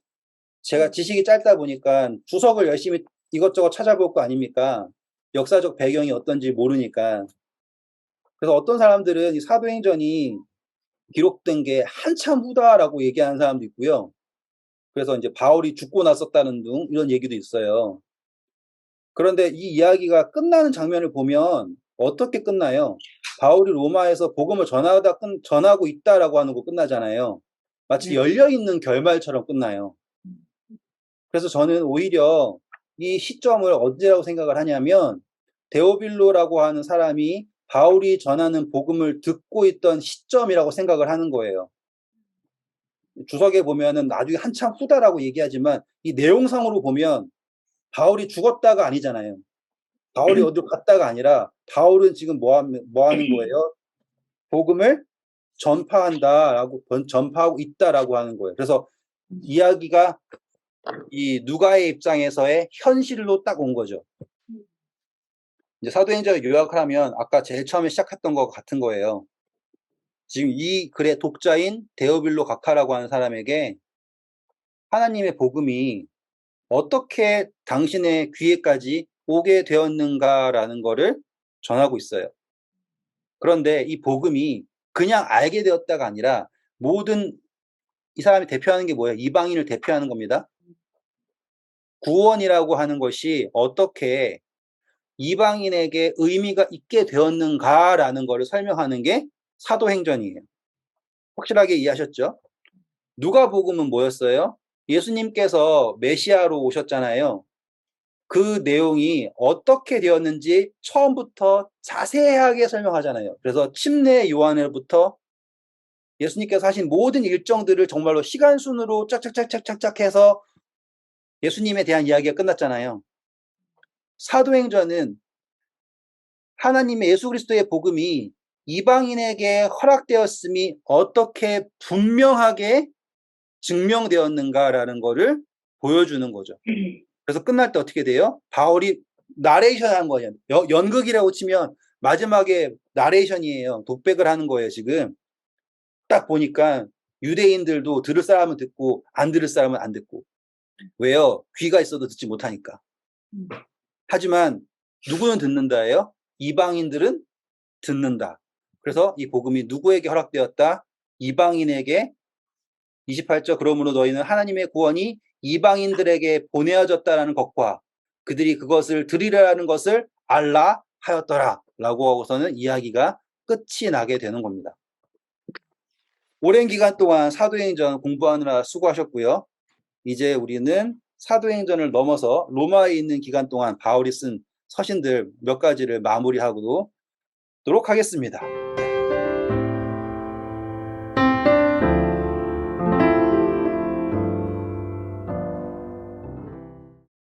제가 지식이 짧다 보니까 주석을 열심히 이것저것 찾아볼 거 아닙니까? 역사적 배경이 어떤지 모르니까. 그래서 어떤 사람들은 이 사도행전이 기록된 게 한참 후다라고 얘기하는 사람도 있고요. 그래서 이제 바울이 죽고 났었다는 등 이런 얘기도 있어요. 그런데 이 이야기가 끝나는 장면을 보면 어떻게 끝나요? 바울이 로마에서 복음을 전하고 있다라고 하는 거 끝나잖아요. 마치 네. 열려있는 결말처럼 끝나요. 그래서 저는 오히려 이 시점을 언제라고 생각을 하냐면 데오빌로라고 하는 사람이 바울이 전하는 복음을 듣고 있던 시점이라고 생각을 하는 거예요. 주석에 보면은 나중에 한참 후다라고 얘기하지만 이 내용상으로 보면 바울이 죽었다가 아니잖아요. 바울이 어디로 갔다가 아니라 바울은 지금 뭐 하는 거예요? 복음을 전파하고 있다라고 하는 거예요. 그래서 이야기가 이 누가의 입장에서의 현실로 딱 온 거죠. 이제 사도행전을 요약하면 아까 제일 처음에 시작했던 것 같은 거예요. 지금 이 글의 독자인 데오빌로 가카라고 하는 사람에게 하나님의 복음이 어떻게 당신의 귀에까지 오게 되었는가라는 거를 전하고 있어요. 그런데 이 복음이 그냥 알게 되었다가 아니라 모든 이 사람이 대표하는 게 뭐예요? 이방인을 대표하는 겁니다. 구원이라고 하는 것이 어떻게 이방인에게 의미가 있게 되었는가라는 것을 설명하는 게 사도행전이에요. 확실하게 이해하셨죠? 누가복음은 뭐였어요? 예수님께서 메시아로 오셨잖아요. 그 내용이 어떻게 되었는지 처음부터 자세하게 설명하잖아요. 그래서 침례 요한으로부터 예수님께서 하신 모든 일정들을 정말로 시간 순으로 짝짝짝짝짝 해서 예수님에 대한 이야기가 끝났잖아요. 사도행전은 하나님의 예수 그리스도의 복음이 이방인에게 허락되었음이 어떻게 분명하게 증명되었는가라는 것을 보여주는 거죠. 그래서 끝날 때 어떻게 돼요? 바울이 나레이션 한 거예요. 연극이라고 치면 마지막에 나레이션이에요. 독백을 하는 거예요, 지금. 딱 보니까 유대인들도 들을 사람은 듣고 안 들을 사람은 안 듣고. 왜요? 귀가 있어도 듣지 못하니까. 하지만 누구는 듣는다예요? 이방인들은 듣는다. 그래서 이 복음이 누구에게 허락되었다? 이방인에게 28절 그러므로 너희는 하나님의 구원이 이방인들에게 보내어졌다는 것과 그들이 그것을 드리려는 것을 알라 하였더라 라고 하고서는 이야기가 끝이 나게 되는 겁니다. 오랜 기간 동안 사도행전 공부하느라 수고하셨고요. 이제 우리는 사도행전을 넘어서 로마에 있는 기간 동안 바울이 쓴 서신들 몇 가지를 마무리하도록 하겠습니다.